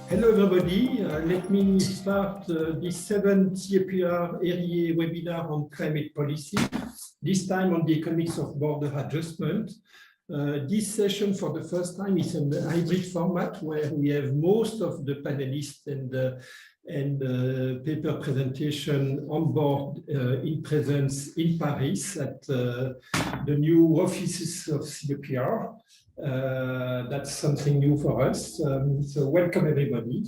Hello everybody, let me start the 7th CEPR-EAERE webinar on climate policy, this time on the economics of border adjustment. This session for the first time is in a hybrid format where we have most of the panelists and paper presentation on board in presence in Paris at the new offices of CEPR. That's something new for us. So welcome everybody.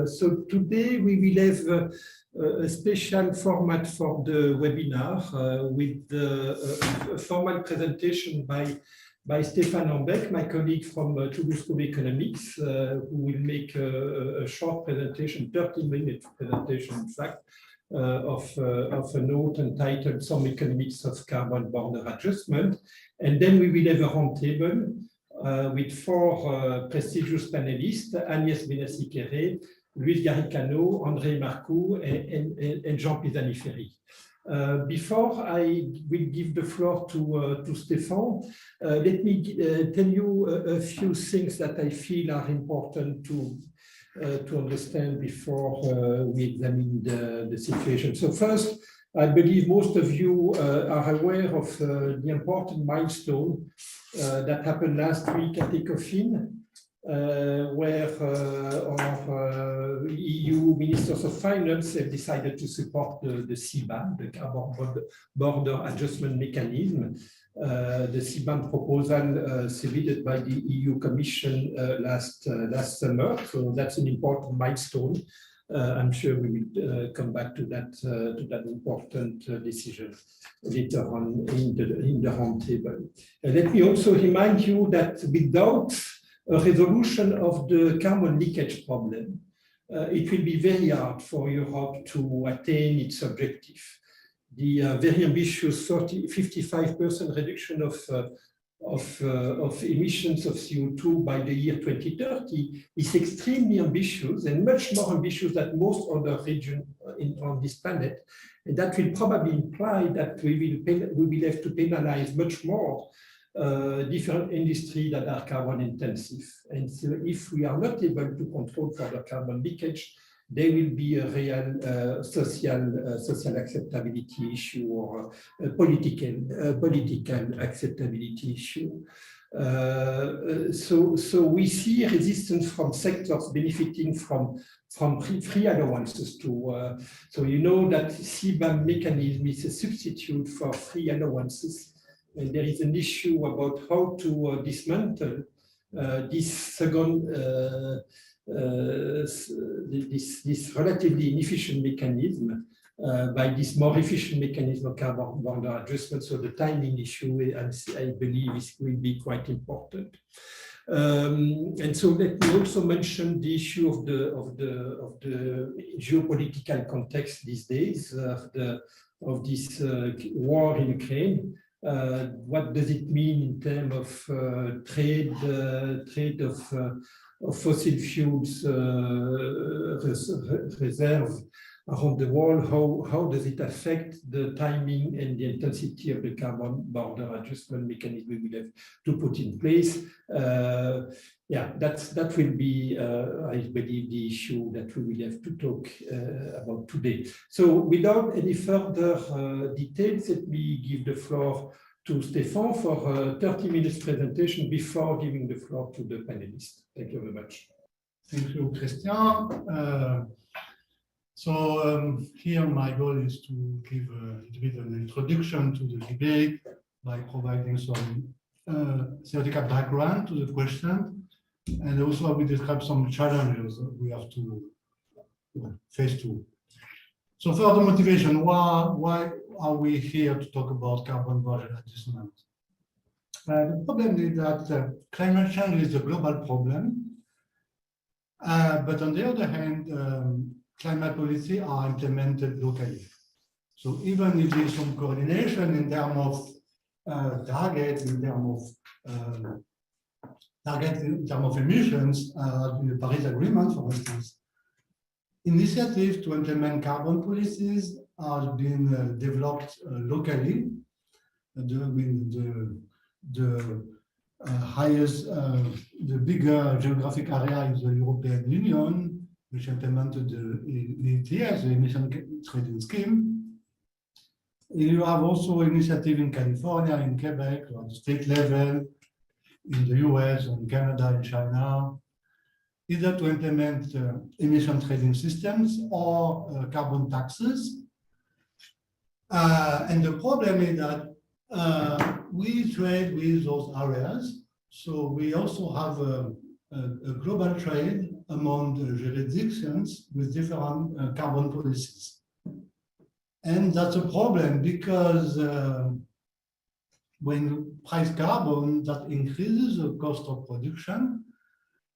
So today we will have a special format for the webinar with a formal presentation by Stéphane Ambec, my colleague from Toulouse School of Economics, who will make a short presentation, 30-minute presentation, in fact, of a note entitled Some Economics of Carbon Border Adjustment. And then we will have a roundtable with four prestigious panelists, Agnès Benassi-Kéré, Luis Garicano, André Marcoux, and Jean Pisani-Ferry. Before I will give the floor to Stéphane, let me tell you a few things that I feel are important to understand before we examine the situation. So first, I believe most of you are aware of the important milestone that happened last week at ECOFIN, where our EU Ministers of Finance have decided to support the CBAM, the Carbon Border Adjustment Mechanism, the CBAM proposal submitted by the EU Commission last summer. So that's an important milestone. I'm sure we will come back to that important decision later on in the roundtable. Let me also remind you that without a resolution of the carbon leakage problem, it will be very hard for Europe to attain its objective. The very ambitious 55% reduction of emissions of CO2 by the year 2030 is extremely ambitious and much more ambitious than most other regions on this planet. And that will probably imply that we will have to penalize much more different industries that are carbon intensive. And so if we are not able to control further carbon leakage, there will be a real social acceptability issue or a political acceptability issue. So we see resistance from sectors benefiting from free allowances to. So you know that CBAM mechanism is a substitute for free allowances, and there is an issue about how to dismantle this second. This relatively inefficient mechanism by this more efficient mechanism of carbon border adjustment. So the timing issue, I believe, will be quite important. And so let me also mention the issue of the geopolitical context these days of this war in Ukraine. What does it mean in terms of trade of fossil fuels reserve around the world? How does it affect the timing and the intensity of the carbon border adjustment mechanism we will have to put in place? Yeah, that will be, I believe, the issue that we will have to talk about today. So without any further details, let me give the floor to Stéphane for a 30-minute presentation before giving the floor to the panelists. Thank you very much. Thank you, Christian. Here my goal is to give a little bit of an introduction to the debate by providing some theoretical background to the question, and also I will describe some challenges that we have to face to. So for the motivation, why are we here to talk about carbon border adjustment? The problem is that climate change is a global problem, but on the other hand, climate policy are implemented locally. So even if there is some coordination in terms of target, in terms of emissions, in the Paris Agreement, for instance, initiatives to implement carbon policies are being developed locally. The highest, the bigger geographic area is the European Union, which implemented the ETS, the emission trading scheme. You have also initiative in California, in Quebec, or the state level, in the US, and Canada, and China, either to implement emission trading systems or carbon taxes. And the problem is that we trade with those areas. So we also have a global trade among the jurisdictions with different carbon policies. And that's a problem because when you price carbon, that increases the cost of production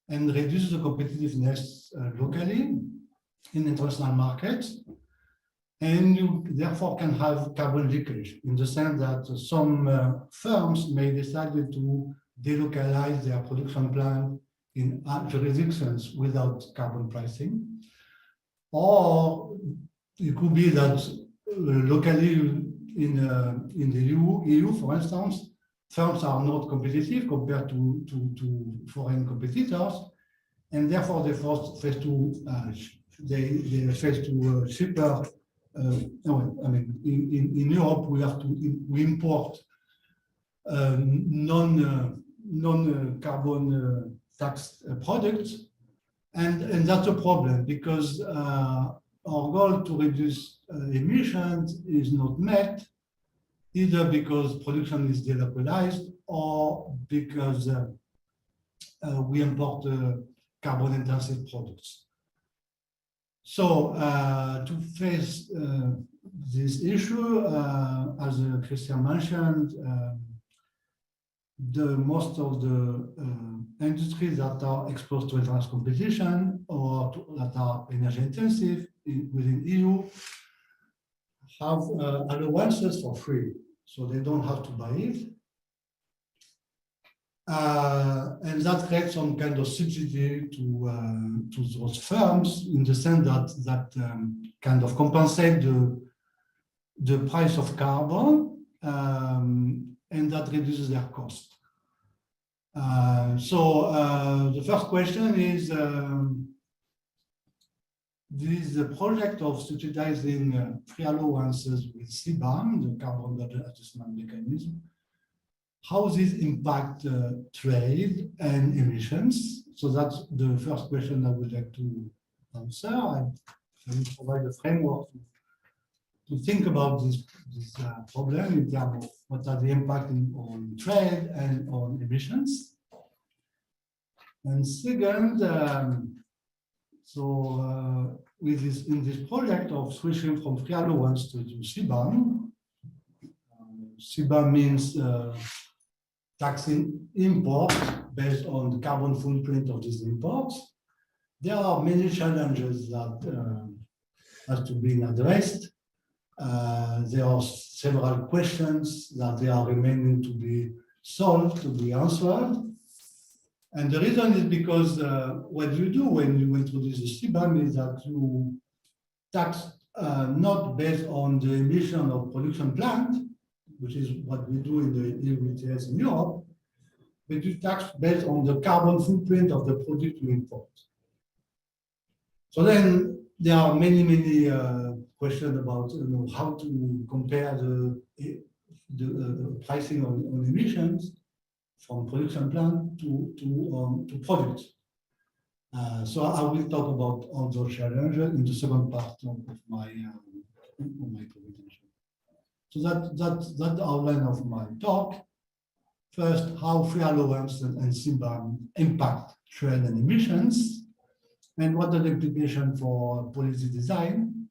and reduces the competitiveness locally in international markets. And you therefore can have carbon leakage in the sense that some firms may decide to delocalize their production plant in jurisdictions without carbon pricing. Or it could be that locally in the EU, for instance, firms are not competitive compared to foreign competitors, and therefore they face to cheaper. No, I mean, in Europe we have to import non-carbon tax products, and that's a problem because our goal to reduce emissions is not met, either because production is delocalized or because we import carbon-intensive products. So to face this issue, as Christian mentioned, most of the industries that are exposed to international competition or that are energy intensive within EU have allowances for free, so they don't have to buy it. And that creates some kind of subsidy to those firms in the sense that kind of compensate the price of carbon, and that reduces their cost. So the first question is, this project of subsidizing free allowances with CBAM, the carbon budget adjustment mechanism, how this impact trade and emissions? So that's the first question I would like to answer. I will provide a framework to think about this problem in terms of what are the impact on trade and on emissions. And second, in this project of switching from free allowance to CBAM, CBAM means taxing imports based on the carbon footprint of these imports. There are many challenges that have to be addressed. There are several questions that they are remaining to be solved, to be answered. And the reason is because what you do when you introduce the CBAM is that you tax not based on the emission of production plant, which is what we do in the EU ETS in Europe, but you tax based on the carbon footprint of the product you import. So then there are many questions about how to compare the pricing on emissions from production plant to products. So I will talk about all those challenges in the second part of my presentation. So that's the outline of my talk. First, how free allowance and CBAM impact trade and emissions, and what are the implications for policy design.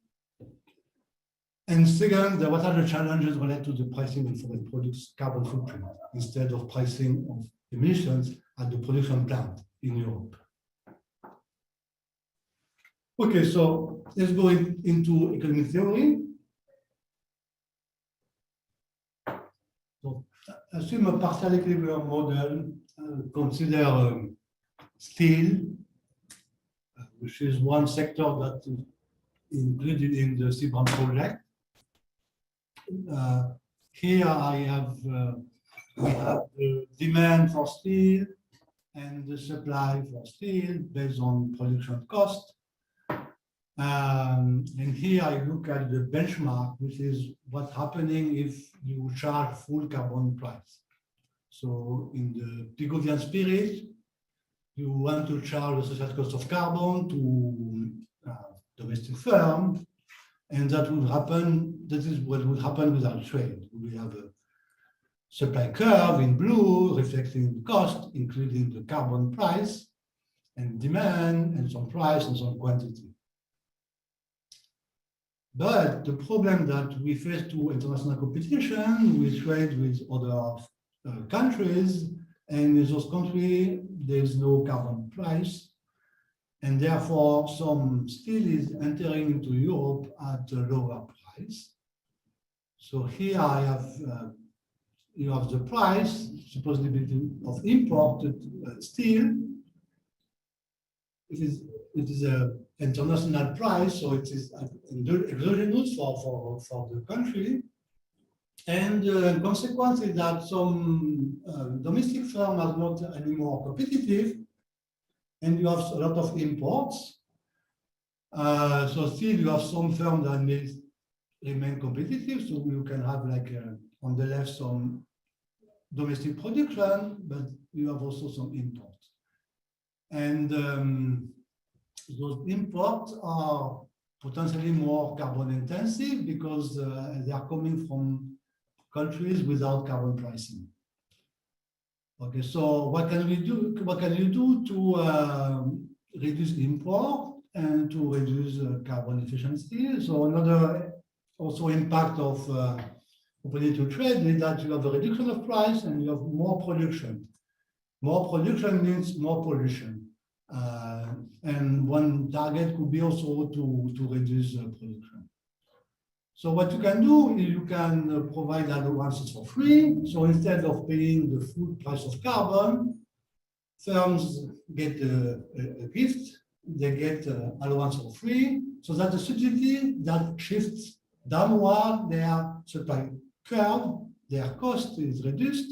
And second, what are the challenges related to the pricing of foreign products carbon footprint instead of pricing of emissions at the production plant in Europe. Okay, so let's go into economic theory. So, assume a partial equilibrium model, consider steel, which is one sector that is included in the CBAM project. Here we have the demand for steel and the supply for steel based on production cost. And here I look at the benchmark, which is what's happening if you charge full carbon price. So in the Pigovian spirit, you want to charge the social cost of carbon to domestic firm, and that would happen. That is what would happen with our trade. We have a supply curve in blue reflecting the cost, including the carbon price and demand, and some price and some quantity. But the problem that we face to international competition, we trade with other countries, and in those countries, there's no carbon price. And therefore, some steel is entering into Europe at a lower price. So here I have, you have the price, supposedly of imported steel. It is a international price, so it is exogenous for the country. And the consequence is that some domestic firm are not anymore competitive, and you have a lot of imports. So still you have some firms that may remain competitive, so you can have like on the left some domestic production, but you have also some imports. And those imports are potentially more carbon intensive because they are coming from countries without carbon pricing. Okay, so what can we do? What can you do to reduce import and to reduce carbon efficiency? So another also impact of open to trade is that you have a reduction of price and you have more production. More production means more pollution. And one target could be also to reduce production. So what you can do is you can provide allowances for free. So instead of paying the full price of carbon, firms get a gift, they get allowance for free. So that's a subsidy that shifts downward their supply curve, their cost is reduced.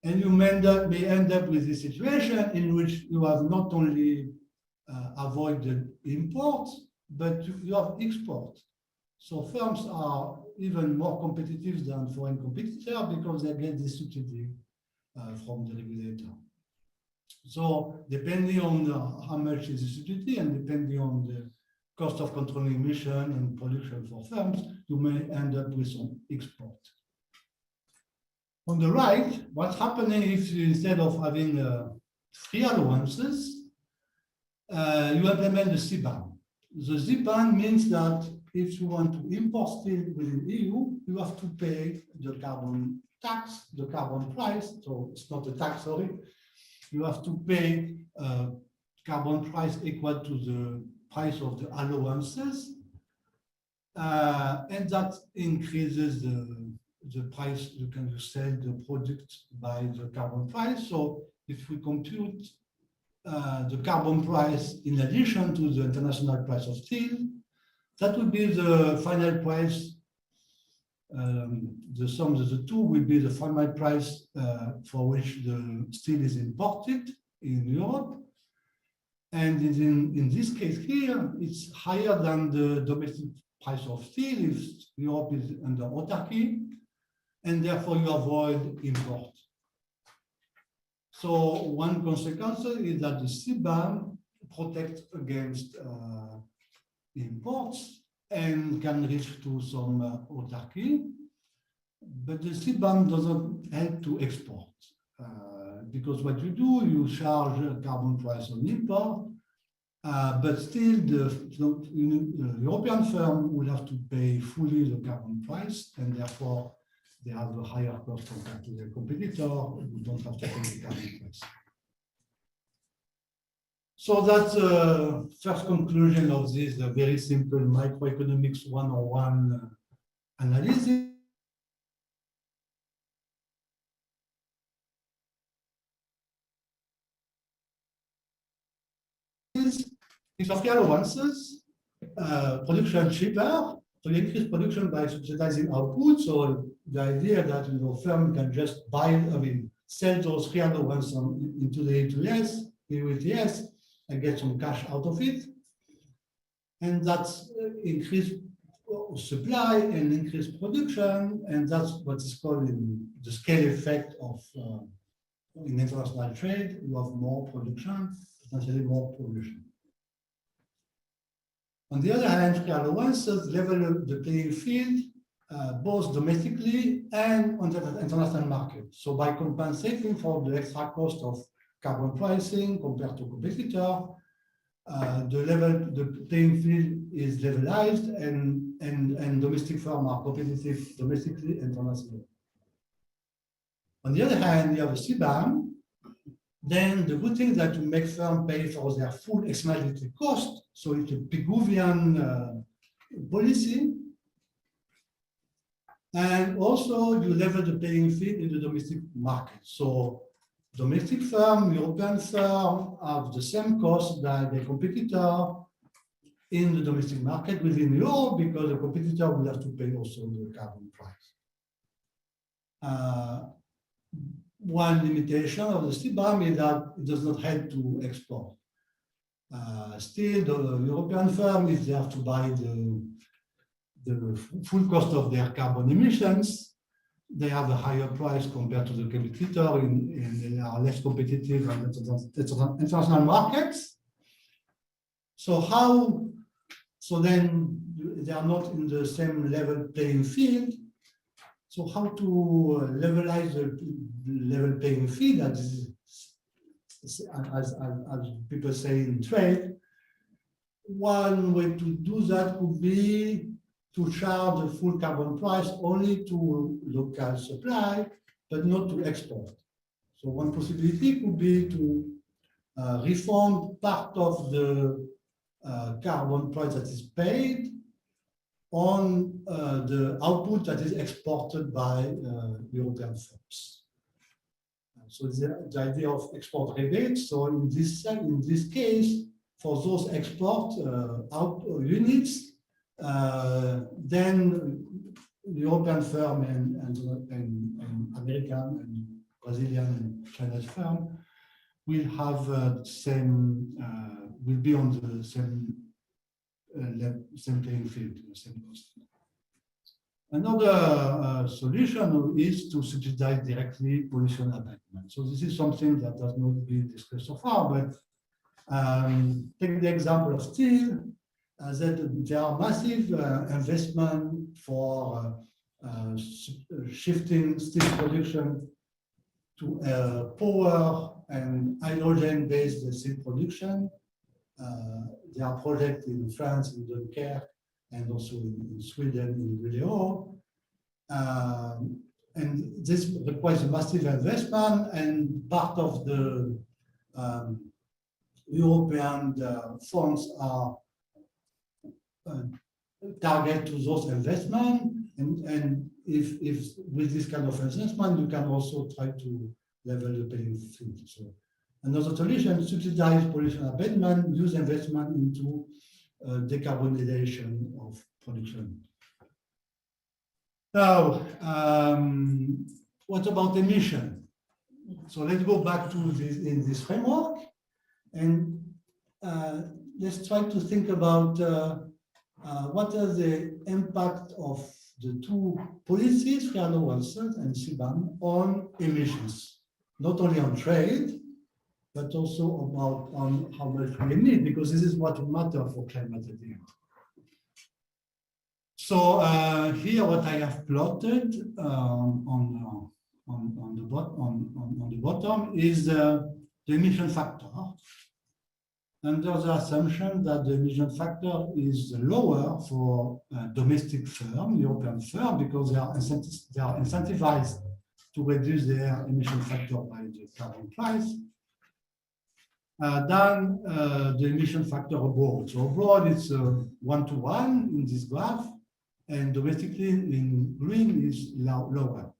And you may end up with a situation in which you have not only avoided imports, but you have export. So firms are even more competitive than foreign competitors because they get this subsidy from the regulator. So depending on how much is the subsidy and depending on the cost of controlling emission and production for firms, you may end up with some export. On the right, what's happening if you, instead of having free allowances, you implement the CBAM. The CBAM means that if you want to import steel within EU, you have to pay the carbon tax, the carbon price. So it's not a tax, sorry. You have to pay carbon price equal to the price of the allowances. And that increases the price you can sell the product by the carbon price. So if we compute the carbon price in addition to the international price of steel, that would be the final price. The sum of the two will be the final price for which the steel is imported in Europe. And in this case here, it's higher than the domestic price of steel if Europe is under autarky, and therefore you avoid import. So one consequence is that the CBAM protects against imports and can reach to some autarky, but the CBAM doesn't help to export because what you do, you charge a carbon price on import, but still the European firm will have to pay fully the carbon price, and therefore they have a higher cost compared to their competitor who don't have to pay the carbon price. So that's the first conclusion of this very simple microeconomics 101 analysis. Is of allowances, production cheaper, so you increase production by subsidizing output. So the idea that firm can just buy, sell those free allowances into the ETS, and get some cash out of it. And that's increased supply and increased production, and that's what is called in the scale effect of in international trade. You have more production, potentially more pollution. On the other hand, free allowances level the playing field both domestically and on the international market. So by compensating for the extra cost of carbon pricing compared to competitor, the playing field is levelized and domestic firms are competitive domestically and internationally. On the other hand, you have a CBAM. Then the good thing is that you make firms pay for their full externality cost. So it's a Pigouvian policy. And also you level the playing field in the domestic market. So domestic firm, European firm have the same cost that the competitor in the domestic market within Europe, because the competitor will have to pay also the carbon price. One limitation of the CBAM is that it does not help to export. Still, the European firm, if they have to buy the full cost of their carbon emissions, they have a higher price compared to the competitor and they are less competitive on the international markets. So then they are not in the same level playing field. So how to levelize the level playing field, as people say in trade? One way to do that could be to charge the full carbon price only to local supply, but not to export. So one possibility could be to refund part of the carbon price that is paid on the output that is exported by European firms. So the idea of export rebates. So in this case, for those export units, then European firm and American and Brazilian and Chinese firm will have will be on the same playing field, the same cost. Another solution is to subsidize directly pollution abatement. So this is something that has not been discussed so far, but take the example of steel. That there are massive investment for shifting steel production to power and hydrogen-based steel production. There are projects in France, in Dunkirk, and also in Sweden, in Luleå. And this requires a massive investment, and part of the European funds are target to those investments. And if with this kind of investment, you can also try to level the playing field. So another solution, subsidize pollution abatement, use investment into decarbonization of production. Now, what about emission? So let's go back to this framework, and let's try to think about what are the impact of the two policies, free allowances and CBAM, on emissions, not only on trade, but also about on how much we emit, because this is what matters for climate at the end. So here, what I have plotted on the bottom is the emission factor, under the assumption that the emission factor is lower for domestic firm, European firm, because they are incentivized to reduce their emission factor by the carbon price, than the emission factor abroad. So abroad, it's 1-to-1 in this graph, and domestically in green is lower.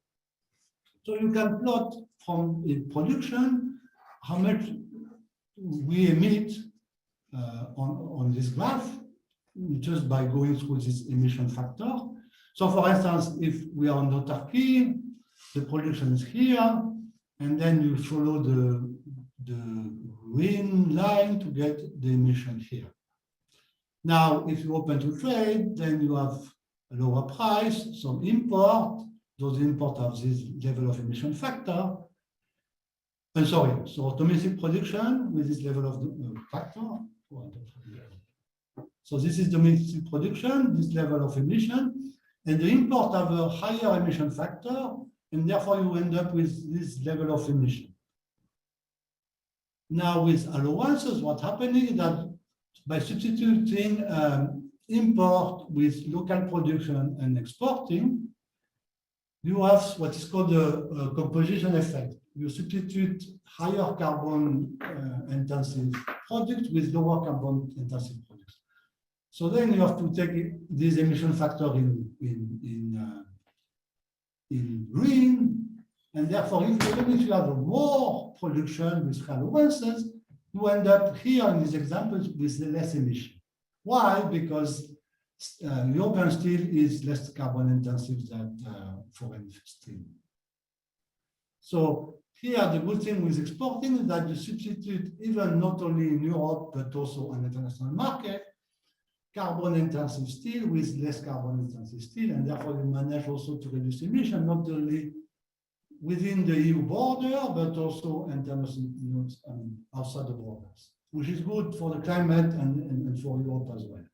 So you can plot from in production how much we emit on this graph just by going through this emission factor. So for instance, if we are on Turkey, the production is here, and then you follow the green line to get the emission here. Now, if you open to trade, then you have a lower price, some import. Those import have this level of emission factor. And sorry, so domestic production with this level of factor. So this is domestic production, this level of emission, and the import have a higher emission factor, and therefore you end up with this level of emission. Now with allowances, what's happening is that by substituting import with local production and exporting, you have what is called a composition effect. You substitute higher carbon intensive products with lower carbon intensive products. So then you have to take this emission factor in green, and therefore even if you have more production with allowances, you end up here in these examples with less emission. Why? Because European steel is less carbon intensive than foreign steel. So here, the good thing with exporting is that you substitute even not only in Europe, but also on the international market, carbon intensive steel with less carbon intensive steel, and therefore you manage also to reduce emission, not only within the EU border, but also in terms of outside the borders, which is good for the climate and for Europe as well.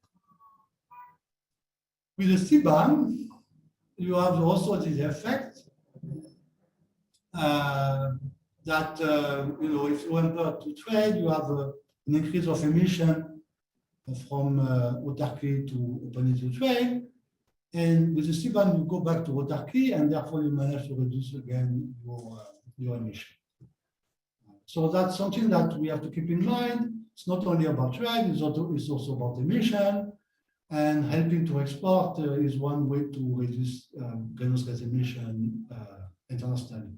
With the CBAM, you have also this effect that if you enter to trade, you have an increase of emission from autarky to opening to trade, and with the CBAM you go back to autarky, and therefore you manage to reduce again your emission. So that's something that we have to keep in mind. It's not only about trade; it's also about emission. And helping to export is one way to reduce greenhouse gas emission internationally.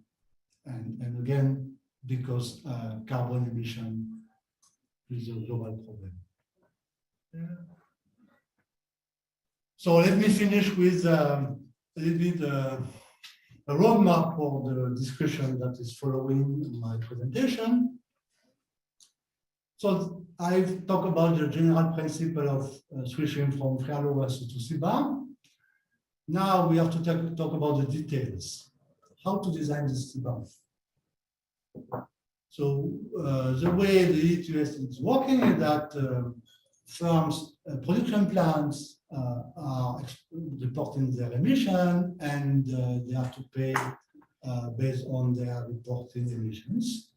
And again, because carbon emission is a global problem. Yeah. So let me finish with a little bit a roadmap for the discussion that is following my presentation. So I've talked about the general principle of switching from free allowances to CBAM. Now we have to talk about the details. How to design this CBAM. So the way the ETS is working is that firms, production plants are reporting their emission, and they have to pay based on their reported emissions.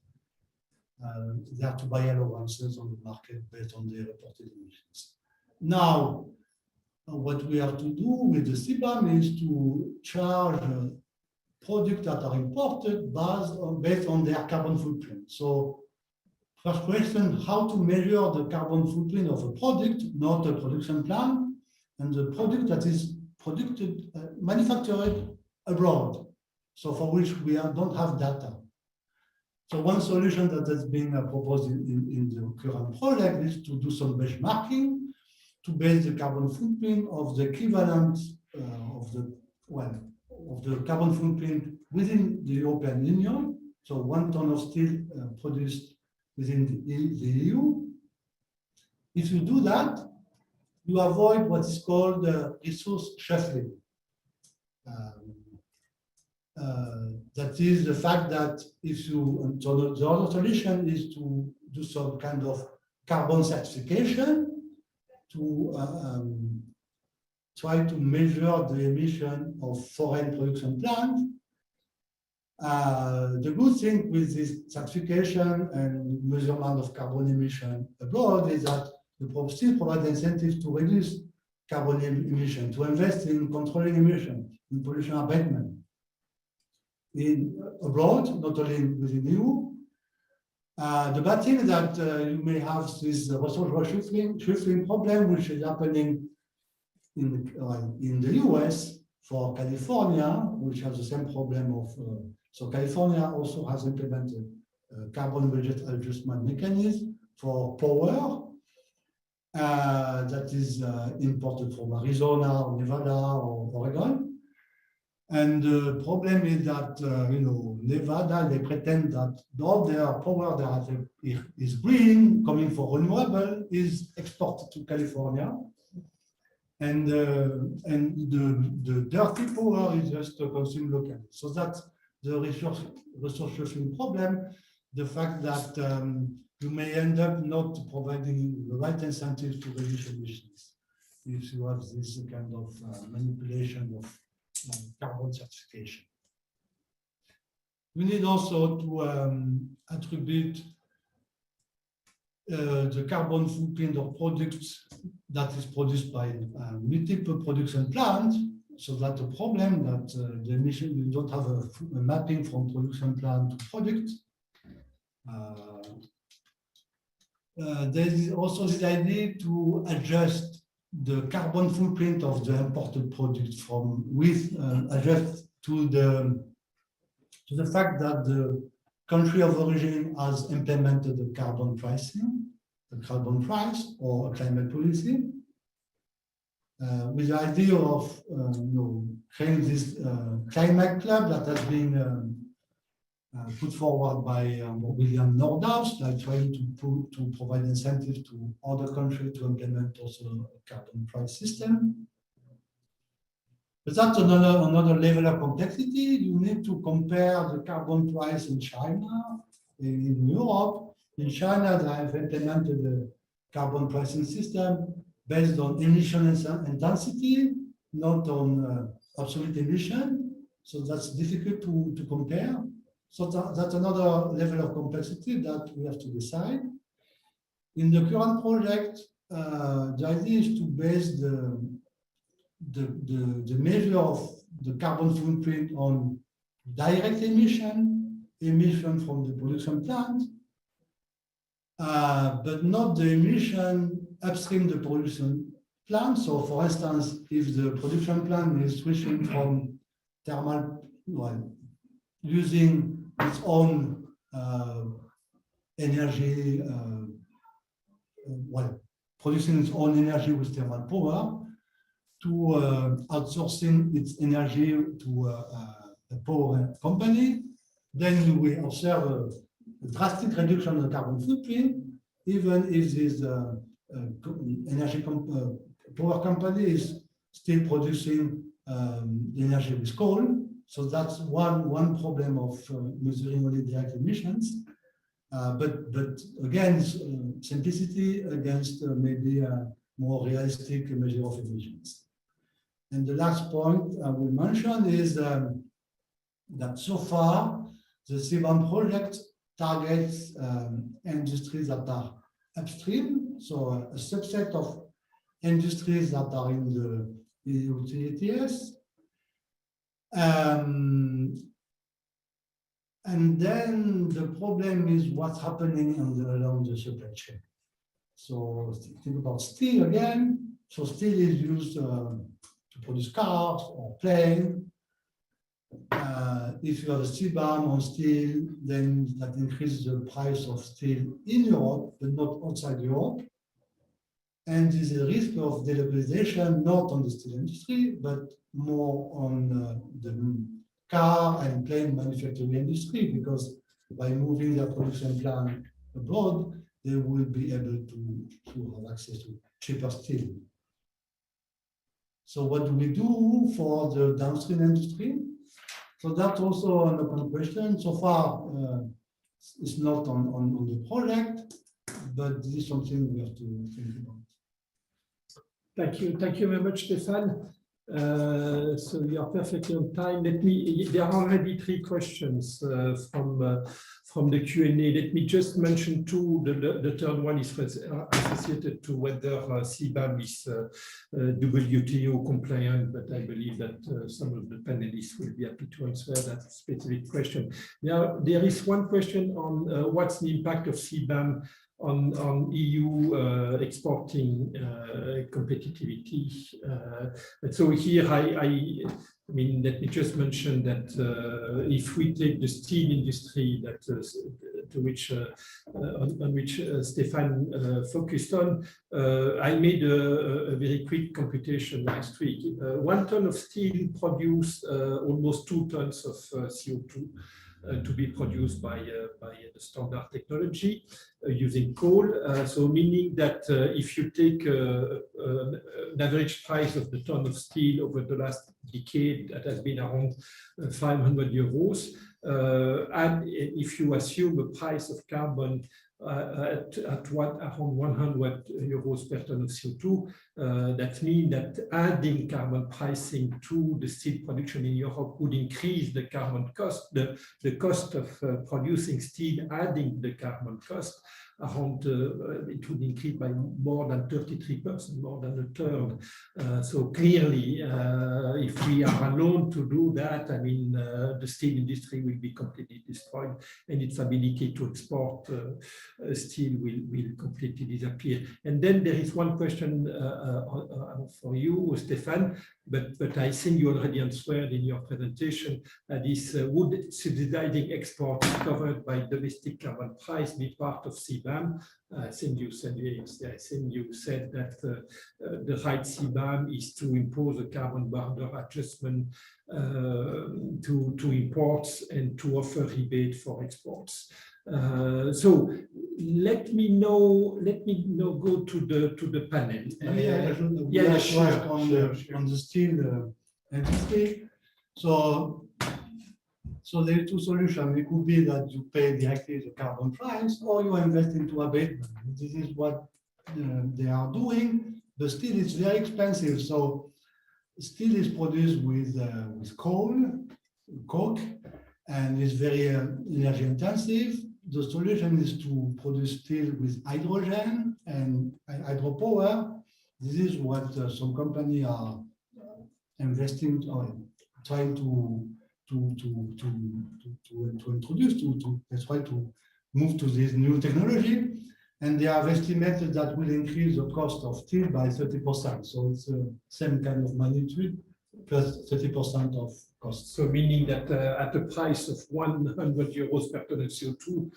They have to buy allowances on the market based on their reported emissions. Now, what we have to do with the CBAM is to charge products that are imported based on their carbon footprint. So, first question, how to measure the carbon footprint of a product, not a production plant, and the product that is manufactured abroad, so for which we don't have data. So one solution that has been proposed in the current project is to do some benchmarking to base the carbon footprint of the equivalent of the carbon footprint within the European Union. So 1 ton of steel produced within the EU. If you do that, you avoid what is called resource shuffling. That is the fact that if you, so the other solution is to do some kind of carbon certification to try to measure the emission of foreign production plants. The good thing with this certification and measurement of carbon emission abroad is that the still provide incentives to reduce carbon emission, to invest in controlling emission, in pollution abatement. Abroad, not only within the EU. The bad thing is that you may have this resource shuffling problem, which is happening in the US for California, which has the same problem of, so California also has implemented a carbon budget adjustment mechanism for power that is imported from Arizona or Nevada or Oregon. And the problem is that, Nevada, they pretend that all their power that is green, coming from renewable, is exported to California. And the dirty power is just consumed locally. So that's the resource sharing problem, the fact that you may end up not providing the right incentives to reduce emissions if you have this kind of manipulation of carbon certification. We need also to attribute the carbon footprint of products that is produced by multiple production plants. So that's a problem that the emission, you don't have a mapping from production plant to product. There is also the idea to adjust the carbon footprint of the imported product adjust to the fact that the country of origin has implemented the carbon pricing, the carbon price or a climate policy, with the idea of creating this climate club that has been put forward by William Nordhaus, like trying to provide incentives to other countries to implement also a carbon price system. But that's another level of complexity. You need to compare the carbon price in China, in Europe. In China, they have implemented a carbon pricing system based on emission intensity, not on absolute emission. So that's difficult to compare. So that's another level of complexity that we have to decide. In the current project, the idea is to base the measure of the carbon footprint on direct emission from the production plant, but not the emission upstream the production plant. So for instance, if the production plant is switching from thermal, using its own energy, producing its own energy with thermal power, to outsourcing its energy to a power company, then we observe a drastic reduction in the carbon footprint, even if this power company is still producing energy with coal. So that's one problem of measuring only direct emissions. But again, simplicity against maybe a more realistic measure of emissions. And the last point I will mention is that so far, the CBAM project targets industries that are upstream, so a subset of industries that are in the EU ETS. And then the problem is what's happening along the supply chain. So think about steel again. So steel is used to produce cars or planes. If you have a CBAM on steel, then that increases the price of steel in Europe, but not outside Europe. And there's a risk of delocalization, not on the steel industry, but more on the car and plane manufacturing industry, because by moving their production plant abroad, they will be able to have access to cheaper steel. So what do we do for the downstream industry? So that's also an open question. So far, it's not on the project, but this is something we have to think about. Thank you very much, Stéphane. So you are perfectly on time. There are already 3 questions from the Q&A. Let me just mention 2. The third one is associated to whether CBAM is WTO compliant, but I believe that some of the panelists will be happy to answer that specific question. Now, there is one question on what's the impact of CBAM on EU exporting competitivity. So here, I mean, let me just mention that if we take the steel industry, that on which Stefan focused on. I made a very quick computation last week. 1 ton of steel produce almost 2 tons of CO2 to be produced by the standard technology using coal. So meaning that if you take an average price of the ton of steel over the last decade, that has been around 500 euros. And if you assume a price of carbon around 100 euros per ton of CO2, that means that adding carbon pricing to the steel production in Europe would increase the carbon cost, the cost of producing steel, adding the carbon cost. Around it would increase by more than 33%, more than a third. So clearly, if we are alone to do that, I mean, the steel industry will be completely destroyed, and its ability to export steel will completely disappear. And then there is one question for you, Stefan, but I think you already answered in your presentation. This would subsidizing exports covered by domestic carbon price be part of CBAM? I think you said yes. I think you said that the right CBAM is to impose a carbon border adjustment to imports and to offer rebate for exports. So let me go to the panel. On the steel industry. So there are two solutions. It could be that you pay directly the carbon price, or you invest into abatement. This is what they are doing. The steel is very expensive. So steel is produced with coal, coke, and is very energy intensive. The solution is to produce steel with hydrogen and hydropower. This is what some companies are investing or trying to introduce, they try to move to this new technology, and they have estimated that will increase the cost of steel by 30%. So it's the same kind of magnitude plus 30% of cost. So meaning that at the price of 100 euros per ton of CO2,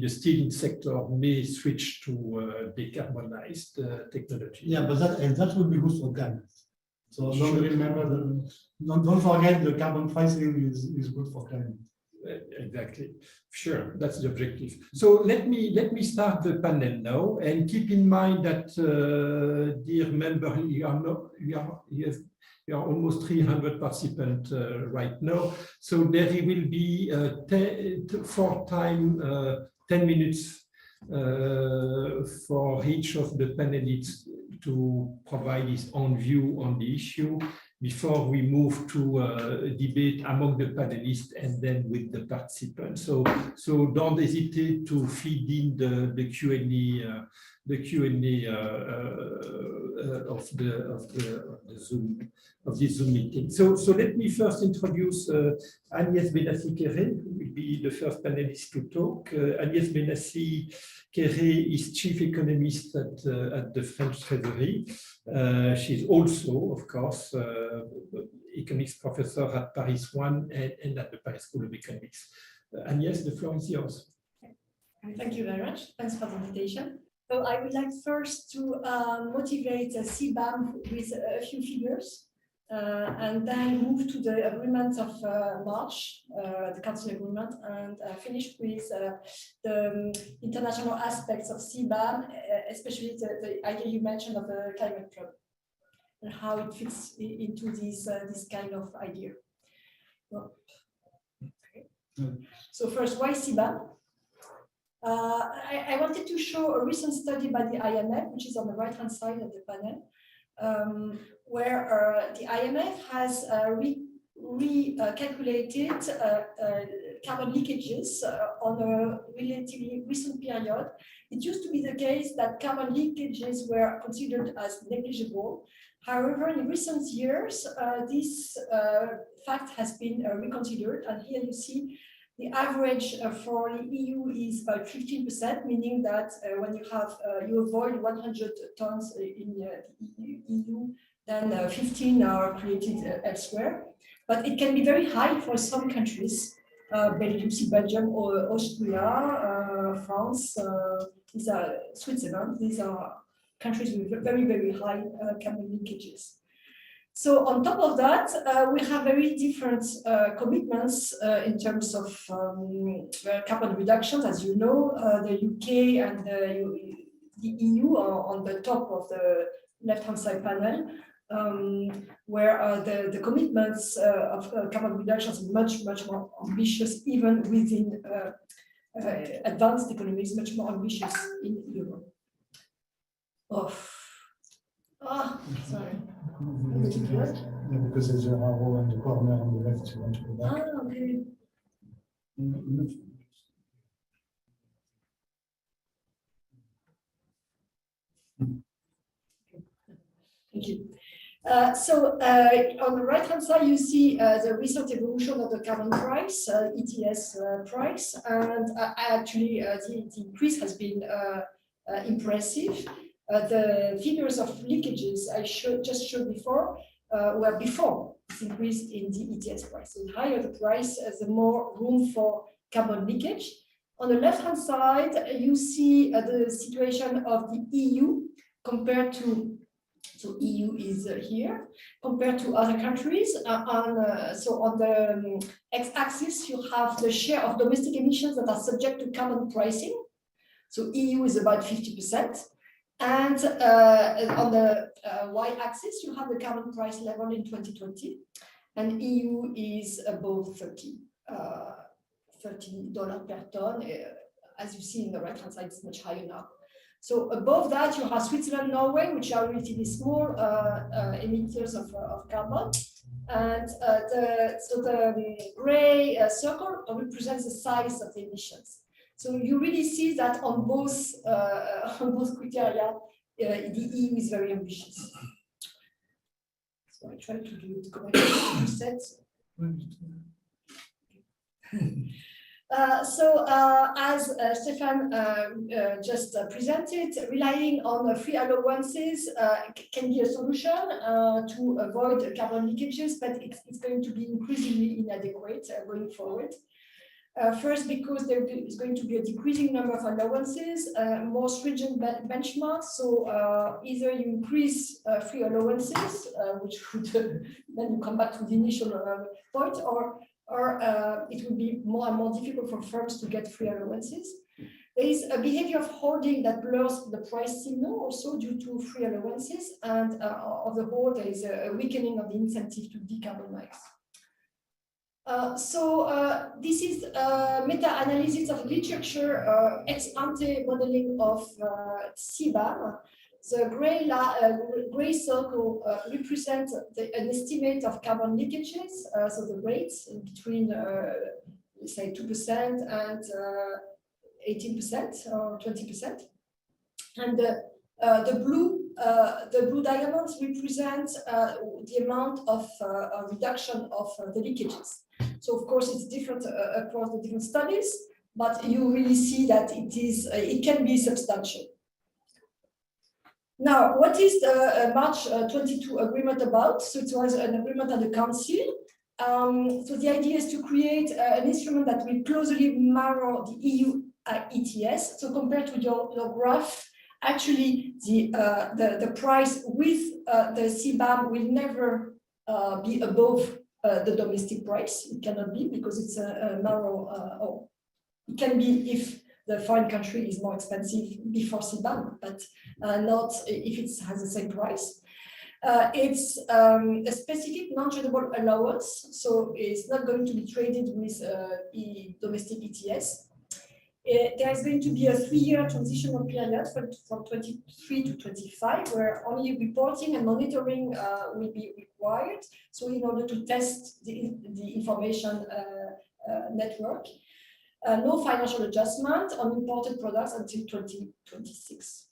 the steel sector may switch to decarbonized technology. Yeah, but that would be good for climate. So don't forget the carbon pricing is good for climate. Exactly. Sure, that's the objective. So let me start the panel now, and keep in mind that, dear member, you are almost 300 participants right now. So there will be 10 minutes for each of the panelists to provide his own view on the issue before we move to a debate among the panelists and then with the participants. So don't hesitate to feed in the Q&A of this Zoom meeting. So let me first introduce Agnès Benassi-Kéré, who will be the first panelist to talk. Agnès Benassi-Kéré is chief economist at the French Treasury. She's also, of course, economics professor at Paris 1 and at the Paris School of Economics. Agnès, the floor is yours. Thank you very much. Thanks for the invitation. So I would like first to motivate CBAM with a few figures, and then move to the agreement of March, the Council agreement, and finish with the international aspects of CBAM, especially the idea you mentioned of the climate club and how it fits into this kind of idea. Well, okay. So first, why CBAM? I wanted to show a recent study by the IMF, which is on the right-hand side of the panel, where the IMF has recalculated carbon leakages on a relatively recent period. It used to be the case that carbon leakages were considered as negligible. However, in recent years, this fact has been reconsidered, and here you see the average for the EU is about 15%, meaning that when you avoid 100 tons in the EU, then 15 are created elsewhere. but it can be very high for some countries. Belgium or Austria, France, these are Switzerland. These are countries with very, very high carbon linkages. So on top of that, we have very different commitments in terms of carbon reductions. As you know, the UK and the EU are on the top of the left-hand side panel, where the commitments of carbon reductions are much, much more ambitious, even within advanced economies, much more ambitious in Europe. Sorry. Yeah, because there's a arrow in the corner on the left, you want to go back. Okay. Thank you. On the right-hand side, you see the recent evolution of the carbon price, ETS price, and actually the increase has been impressive. The figures of leakages I just showed before were before this increase in the ETS price. So the higher the price, the more room for carbon leakage. On the left-hand side, you see the situation of the EU compared to, so EU is here, compared to other countries. So on the x-axis, you have the share of domestic emissions that are subject to carbon pricing. So EU is about 50%. And on the y-axis, you have the carbon price level in 2020, and EU is above $30 per ton. As you see in the right-hand side, it's much higher now. So above that, you have Switzerland, Norway, which are relatively small emitters of carbon. And the gray circle represents the size of the emissions. So you really see that on both criteria, the EU is very ambitious. So I try to do it correctly. As Stefan just presented, relying on free allowances can be a solution to avoid carbon leakages, but it's going to be increasingly inadequate going forward. First, because there is going to be a decreasing number of allowances, more stringent benchmarks. So either you increase free allowances, which would then come back to the initial point, or it will be more and more difficult for firms to get free allowances. There is a behavior of hoarding that blurs the price signal also due to free allowances, and on the whole, there is a weakening of the incentive to decarbonize. This is meta-analysis of literature, ex-ante modeling of CBAM. The gray circle represents an estimate of carbon leakages, so the rates between, say, 2% and 18% or 20%. And the blue diamonds represent the amount of reduction of the leakages. So of course it's different across the different studies, but you really see that it can be substantial. Now, what is the March 22 agreement about? So it was an agreement at the Council. So the idea is to create an instrument that will closely mirror the EU ETS. So compared to your graph, actually the price with the CBAM will never be above the domestic price. It cannot be because it's a narrow, it can be if the foreign country is more expensive before CBAM, but not if it has the same price. It's a specific non-tradable allowance, so it's not going to be traded with domestic ETS. There is going to be a 3-year transitional period from 23 to 25, where only reporting and monitoring will be required. So in order to test the information network, no financial adjustment on imported products until 2026.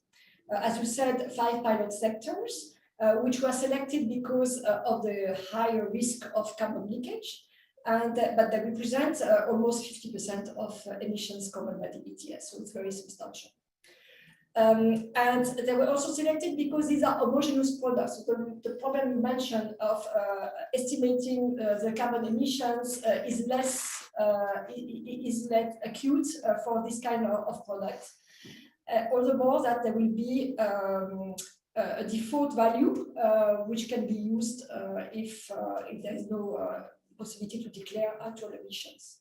As you said, 5 pilot sectors, which were selected because of the higher risk of carbon leakage. But they represent almost 50% of emissions covered by the ETS, so it's very substantial. And they were also selected because these are homogeneous products. So the problem you mentioned of estimating the carbon emissions is less acute for this kind of product. All the more that there will be a default value which can be used if there is no possibility to declare actual emissions.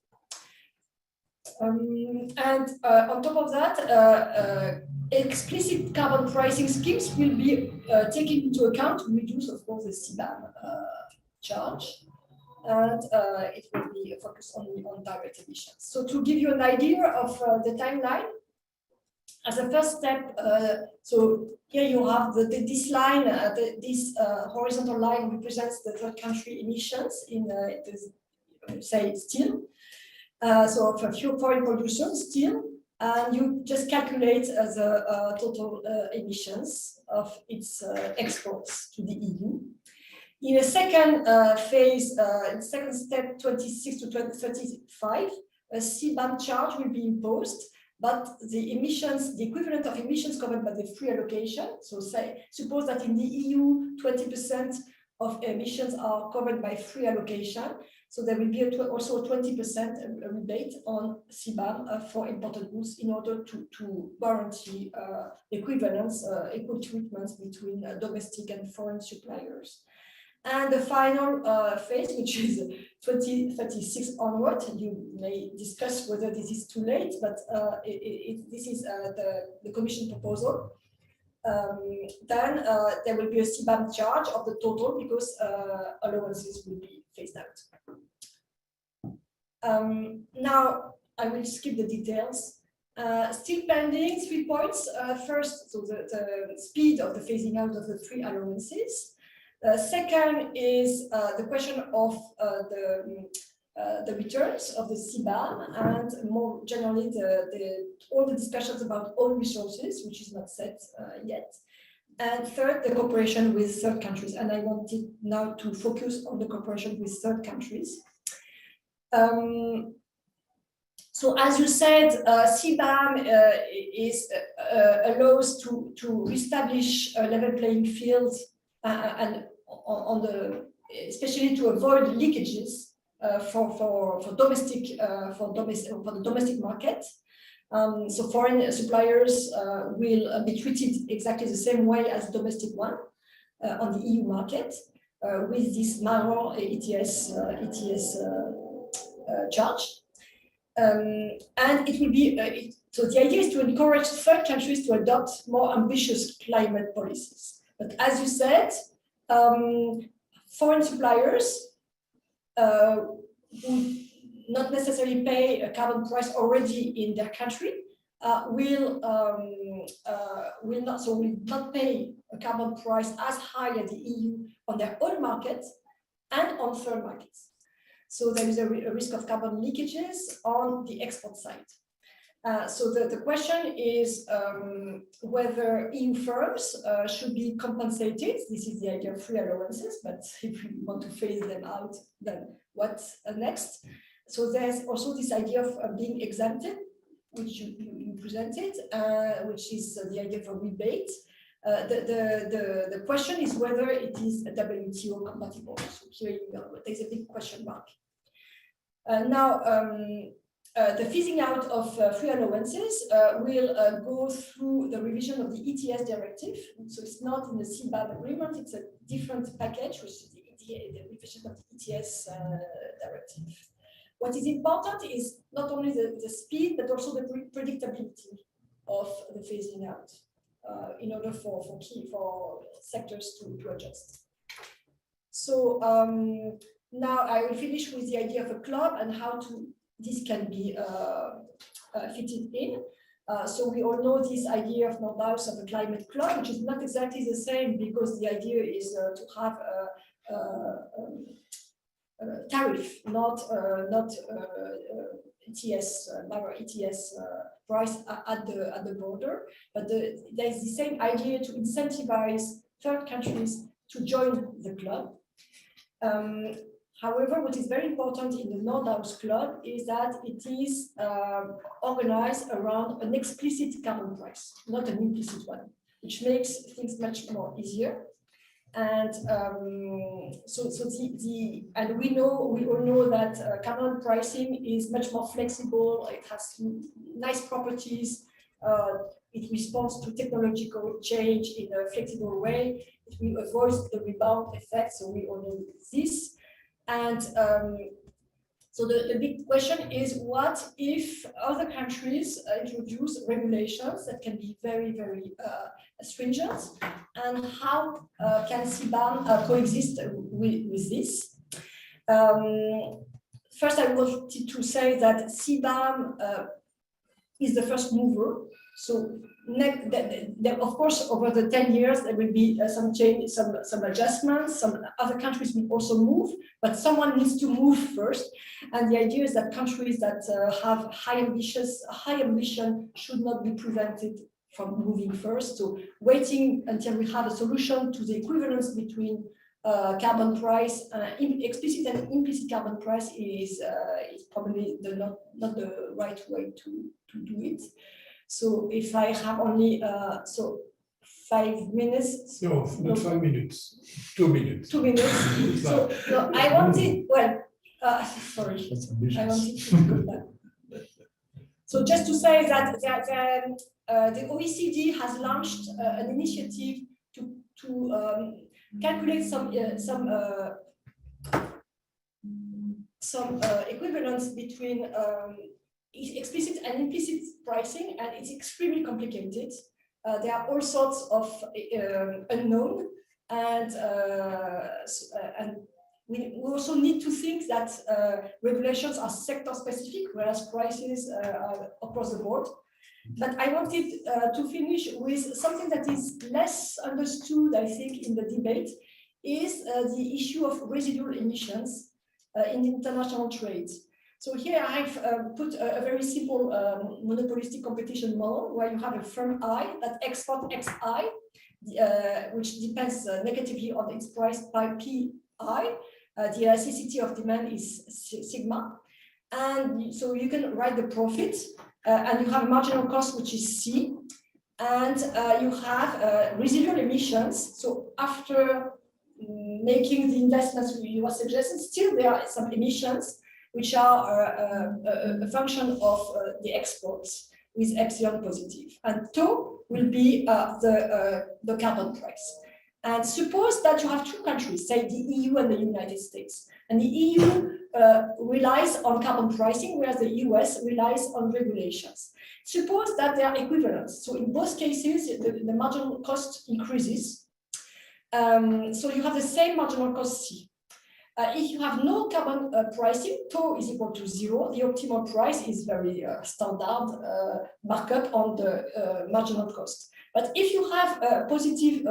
And on top of that, explicit carbon pricing schemes will be taken into account to reduce, of course, the CBAM charge, and it will be focused only on direct emissions. So to give you an idea of the timeline, as a first step, so here you have this line, this horizontal line represents the third country emissions in, say, steel. So for few foreign producers, steel, and you just calculate the total emissions of its exports to the EU. In a second phase, in second step, 26 to 2035, a CBAM charge will be imposed, but the emissions, the equivalent of emissions covered by the free allocation. So suppose that in the EU, 20% of emissions are covered by free allocation. So there will be also a 20% rebate on CBAM for imported goods in order to guarantee equivalence, equal treatments between domestic and foreign suppliers. And the final phase, which is 2036 onward, you may discuss whether this is too late, but this is the Commission proposal. Then there will be a CBAM charge of the total because allowances will be phased out. Now I will skip the details. Still pending 3 points. First, so the speed of the phasing out of the free allowances. Second is the question of the returns of the CBAM, and more generally all the discussions about own resources, which is not set yet. And third, the cooperation with third countries. And I wanted now to focus on the cooperation with third countries. So as you said, CBAM allows to reestablish a level playing field and on especially to avoid leakages for the domestic market. So foreign suppliers will be treated exactly the same way as the domestic one on the EU market with this narrow ETS charge. And it will be, so the idea is to encourage third countries to adopt more ambitious climate policies. But as you said, foreign suppliers who not necessarily pay a carbon price already in their country will not pay a carbon price as high as the EU on their own market and on third markets. So there is a risk of carbon leakages on the export side. So the question is whether EU firms should be compensated. This is the idea of free allowances, but if we want to phase them out, then what's next? So there's also this idea of being exempted, which you presented, which is the idea of a rebate. The question is whether it is WTO compatible. So here there's a big question mark. Now, the phasing out of free allowances will go through the revision of the ETS directive. So it's not in the CBAM agreement, it's a different package, which is the revision of the ETS directive. What is important is not only the speed, but also the predictability of the phasing out in order for sectors to adjust. So now I will finish with the idea of a club and how this can be fitted in. So we all know this idea of Nordhaus of a climate club, which is not exactly the same because the idea is to have a tariff, not ETS, ETS price at the border, but there is the same idea to incentivize third countries to join the club. However, what is very important in the Nordhaus Club is that it is organized around an explicit carbon price, not an implicit one, which makes things much more easier. And and we all know that carbon pricing is much more flexible. It has nice properties. It responds to technological change in a flexible way. It will avoid the rebound effect. So we all know this. And so the big question is, what if other countries introduce regulations that can be very, very stringent, and how can CBAM coexist with this? First, I wanted to say that CBAM is the first mover. So of course, over the 10 years, there will be some change, some adjustments. Some other countries will also move, but someone needs to move first. And the idea is that countries that have high ambition should not be prevented from moving first. So waiting until we have a solution to the equivalence between carbon price, explicit and implicit carbon price is probably not the right way to do it. So if I have only 5 minutes. No, not 5 minutes, 2 minutes. 2 minutes. So no, I wanted, well, sorry, I wanted to go back. So just to say that the OECD has launched an initiative to calculate some equivalence between explicit and implicit pricing, and it's extremely complicated. There are all sorts of unknown, and we also need to think that regulations are sector specific, whereas prices are across the board. But I wanted to finish with something that is less understood, I think, in the debate, is the issue of residual emissions in international trade. So here I've put a very simple monopolistic competition model where you have a firm I that export Xi, which depends negatively on its price by Pi. The elasticity of demand is sigma. And so you can write the profit, and you have a marginal cost, which is C. And you have residual emissions. So after making the investments you were suggesting, still there are some emissions which are a function of the exports with epsilon positive. And tau will be the carbon price. And suppose that you have two countries, say the EU and the United States. And the EU relies on carbon pricing, whereas the US relies on regulations. Suppose that they are equivalent. So in both cases, the marginal cost increases. So you have the same marginal cost C. If you have no carbon pricing, tau is equal to 0. The optimal price is very standard markup on the marginal cost. But if you have a positive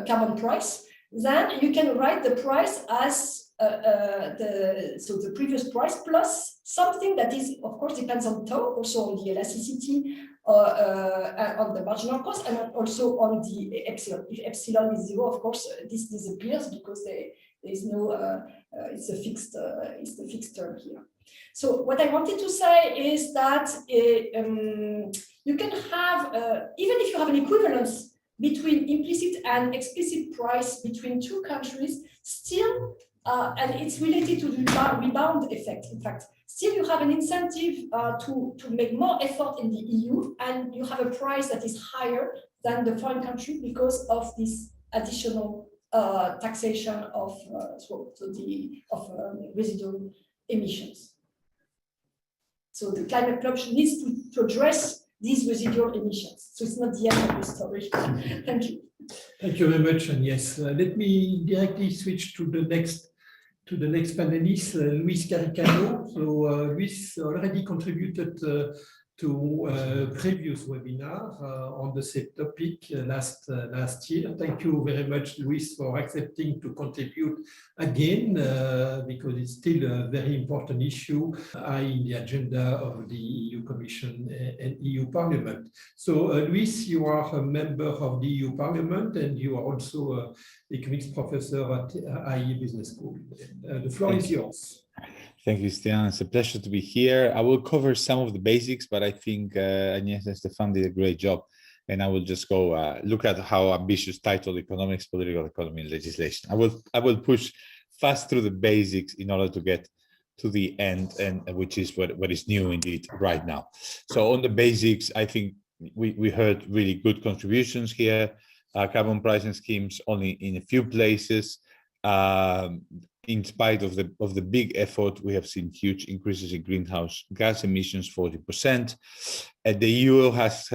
carbon price, then you can write the price as the previous price plus something that is, of course, depends on tau, also on the elasticity, on the marginal cost, and also on the epsilon. If epsilon is 0, of course, this disappears because there is no, it's a fixed term here. So what I wanted to say is that you can have, even if you have an equivalence between implicit and explicit price between two countries, still, and it's related to the rebound effect, in fact, still you have an incentive to make more effort in the EU, and you have a price that is higher than the foreign country because of this additional taxation of residual emissions. So the climate club needs to address these residual emissions. So it's not the end of the story. Thank you. Thank you very much. And yes, let me directly switch to the next panelist, Luis Caricano. So Luis already contributed to a previous webinar on the same topic last year. Thank you very much, Luis, for accepting to contribute again, because it's still a very important issue high in the agenda of the EU Commission and EU Parliament. So, Luis, you are a member of the EU Parliament and you are also an economics professor at IE Business School. The floor is yours. Thank you, Stian. It's a pleasure to be here. I will cover some of the basics, but I think Agnes and Stefan did a great job. And I will just go look at how ambitious title economics, political economy, and legislation. I will push fast through the basics in order to get to the end, and which is what is new indeed right now. So on the basics, I think we heard really good contributions here. Carbon pricing schemes only in a few places. In spite of the big effort, we have seen huge increases in greenhouse gas emissions, 40%. And the EU has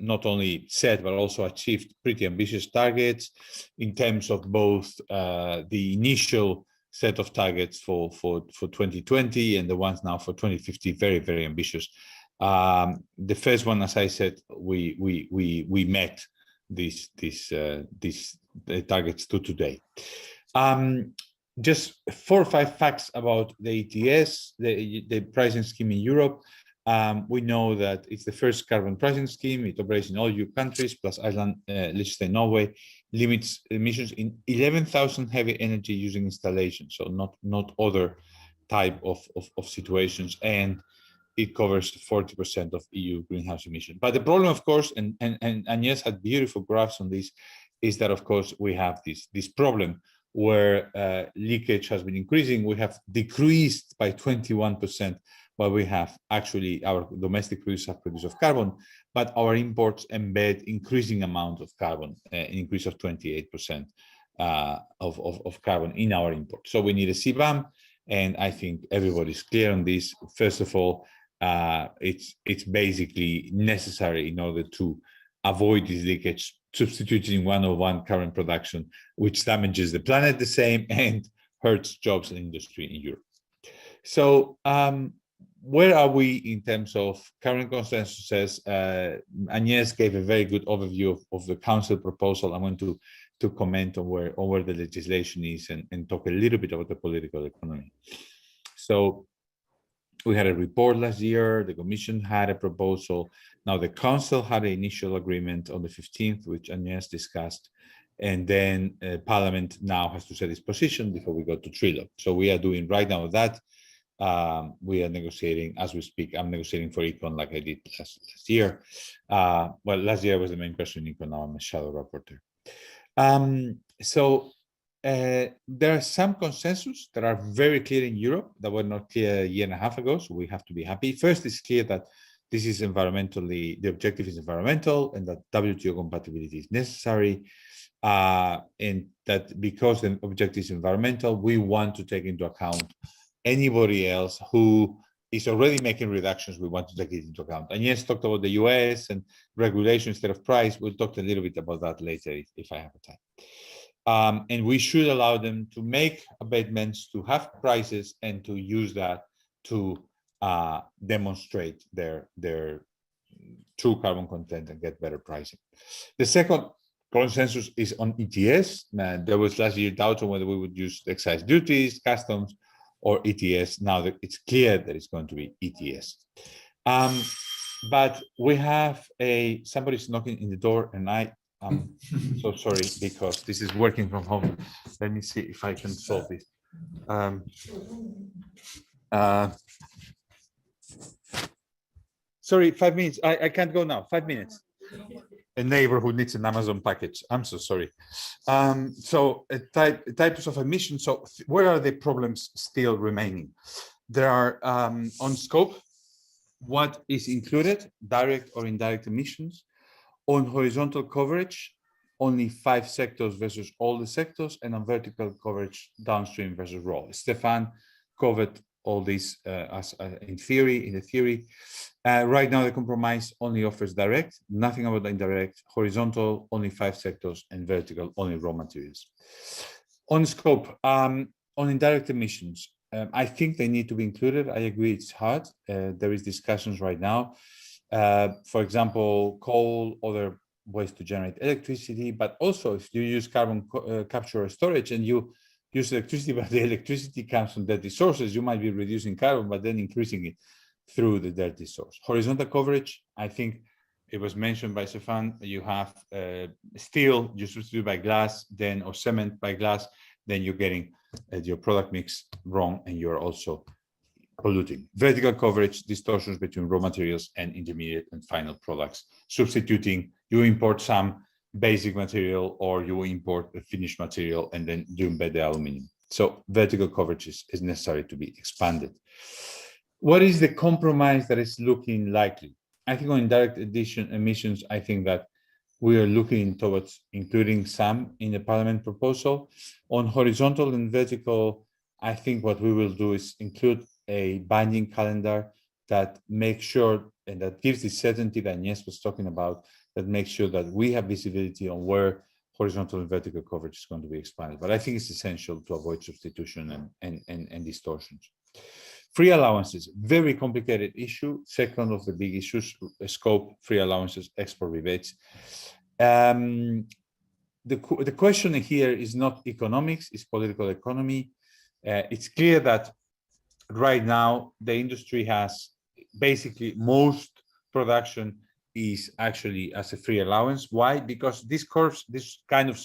not only set, but also achieved pretty ambitious targets in terms of both the initial set of targets for 2020 and the ones now for 2050, very, very ambitious. The first one, as I said, we met these targets to today. Just 4 or 5 facts about the ETS, the pricing scheme in Europe. We know that it's the first carbon pricing scheme. It operates in all EU countries, plus Iceland, Liechtenstein, Norway, limits emissions in 11,000 heavy energy using installations, so not other type of situations, and it covers 40% of EU greenhouse emissions. But the problem, of course, and Agnes had beautiful graphs on this, is that, of course, we have this problem where leakage has been increasing. We have decreased by 21%, but we have actually our domestic produce of carbon, but our imports embed increasing amount of carbon, an increase of 28% of carbon in our imports. So we need a CBAM, and I think everybody's clear on this. First of all, it's basically necessary in order to avoid this leakage, substituting one-on-one current production, which damages the planet the same and hurts jobs and industry in Europe. So where are we in terms of current consensus? Agnes gave a very good overview of the Council proposal. I'm going to comment on where the legislation is and talk a little bit about the political economy. So we had a report last year, the Commission had a proposal. Now the Council had an initial agreement on the 15th, which Agnes discussed, and then Parliament now has to set its position before we go to trilogue. So we are doing right now that. We are negotiating as we speak. I'm negotiating for Econ like I did last year. Well, last year I was the main person in Econ, now I'm a shadow rapporteur. There are some consensus that are very clear in Europe that were not clear a year and a half ago, so we have to be happy. First, it's clear that this is environmentally, the objective is environmental, and that WTO compatibility is necessary, and that because the objective is environmental, we want to take into account anybody else who is already making reductions. We want to take it into account. And yes, talked about the US and regulation instead of price. We'll talk a little bit about that later if I have time. And we should allow them to make abatements, to have prices, and to use that to demonstrate their true carbon content and get better pricing. The second consensus is on ETS. There was last year doubt on whether we would use excise duties, customs, or ETS. Now that it's clear that it's going to be ETS. But we have somebody's knocking in the door, and I'm so sorry because this is working from home. Let me see if I can solve this. Sorry, 5 minutes. I can't go now. 5 minutes. A neighbor who needs an Amazon package. I'm so sorry. So types of emissions. So where are the problems still remaining? There are on scope, what is included, direct or indirect emissions. On horizontal coverage, only 5 sectors versus all the sectors, and on vertical coverage, downstream versus raw. Stefan covered all this in the theory. Right now, the compromise only offers direct, nothing about the indirect, horizontal, only 5 sectors, and vertical, only raw materials. On scope, on indirect emissions, I think they need to be included. I agree, it's hard. There is discussions right now. For example, coal, other ways to generate electricity, but also if you use carbon capture or storage and you use electricity, but the electricity comes from dirty sources, you might be reducing carbon, but then increasing it through the dirty source. Horizontal coverage, I think it was mentioned by Stefan, you have steel, you substitute by glass, then or cement by glass, then you're getting your product mix wrong and you're also polluting. Vertical coverage, distortions between raw materials and intermediate and final products. Substituting, you import some basic material or you import a finished material and then you embed the aluminum. So vertical coverage is necessary to be expanded. What is the compromise that is looking likely? I think on indirect emissions, I think that we are looking towards including some in the parliament proposal. On horizontal and vertical, I think what we will do is include a binding calendar that makes sure and that gives the certainty that Agnes was talking about, that makes sure that we have visibility on where horizontal and vertical coverage is going to be expanded. But I think it's essential to avoid substitution and distortions. Free allowances, very complicated issue. Second of the big issues, scope, free allowances, export rebates. The question here is not economics, it's political economy. It's clear that right now the industry has basically most production is actually as a free allowance. Why? Because these curves, this kind of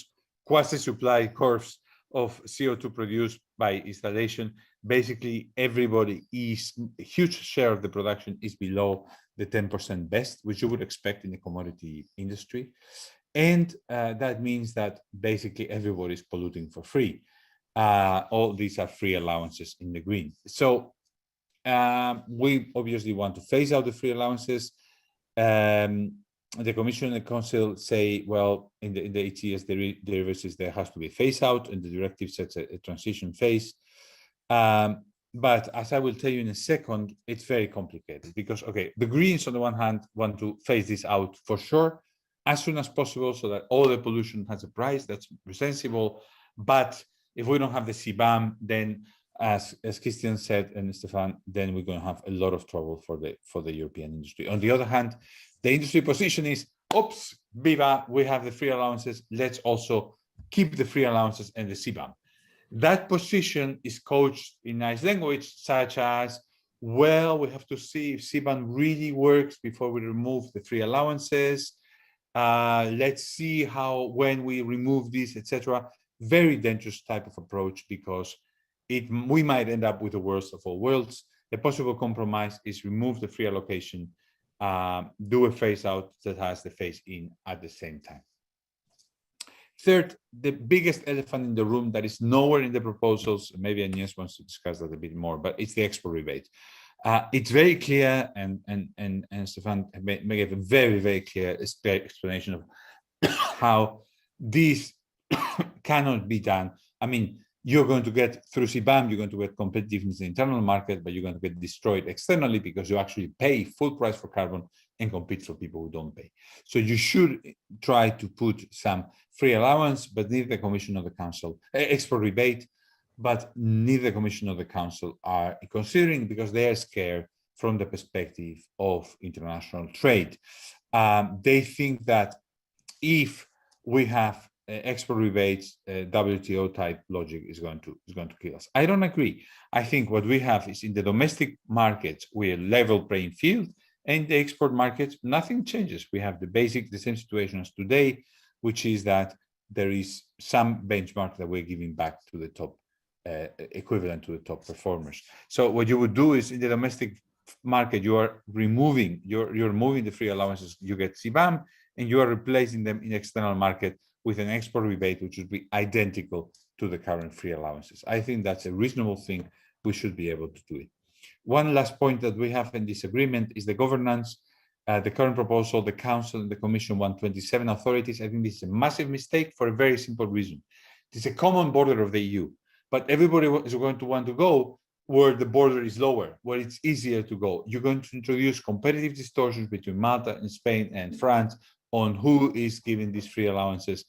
quasi-supply curves of CO2 produced by installation, basically everybody is, a huge share of the production is below the 10% best, which you would expect in the commodity industry. And that means that basically everybody is polluting for free. All these are free allowances in the green. So we obviously want to phase out the free allowances. The Commission and the Council say, well, in the ETS derivatives, there has to be a phase out, and the directive sets a transition phase. But as I will tell you in a second, it's very complicated because, okay, the Greens on the one hand want to phase this out for sure as soon as possible so that all the pollution has a price that's sensible. But if we don't have the CBAM, then as Christian said and Stefan, then we're going to have a lot of trouble for the European industry. On the other hand, the industry position is, oops, viva, we have the free allowances. Let's also keep the free allowances and the CBAM. That position is couched in nice language, such as, well, we have to see if CBAM really works before we remove the free allowances. Let's see how, when we remove this, etc. Very dangerous type of approach because we might end up with the worst of all worlds. A possible compromise is remove the free allocation, do a phase out that has the phase in at the same time. Third, the biggest elephant in the room that is nowhere in the proposals, maybe Agnes wants to discuss that a bit more, but it's the export rebate. It's very clear, and Stefan gave a very, very clear explanation of how this cannot be done. I mean, you're going to get, through CBAM, you're going to get competitiveness in the internal market, but you're going to get destroyed externally because you actually pay full price for carbon and compete for people who don't pay. So you should try to put some free allowance, but neither the Commission or the Council, export rebate, but neither the Commission or the Council are considering because they are scared from the perspective of international trade. They think that if we have export rebates, WTO type logic is going to kill us. I don't agree. I think what we have is in the domestic markets, we're level playing field, and the export markets, nothing changes. We have the same situation as today, which is that there is some benchmark that we're giving back to the top, equivalent to the top performers. So what you would do is in the domestic market, you are removing, you're removing the free allowances, you get CBAM, and you are replacing them in external market with an export rebate, which would be identical to the current free allowances. I think that's a reasonable thing. We should be able to do it. One last point that we have in disagreement is the governance. The current proposal, the Council and the Commission want 27 authorities. I think this is a massive mistake for a very simple reason. It's a common border of the EU, but everybody is going to want to go where the border is lower, where it's easier to go. You're going to introduce competitive distortions between Malta and Spain and France on who is giving these free allowances.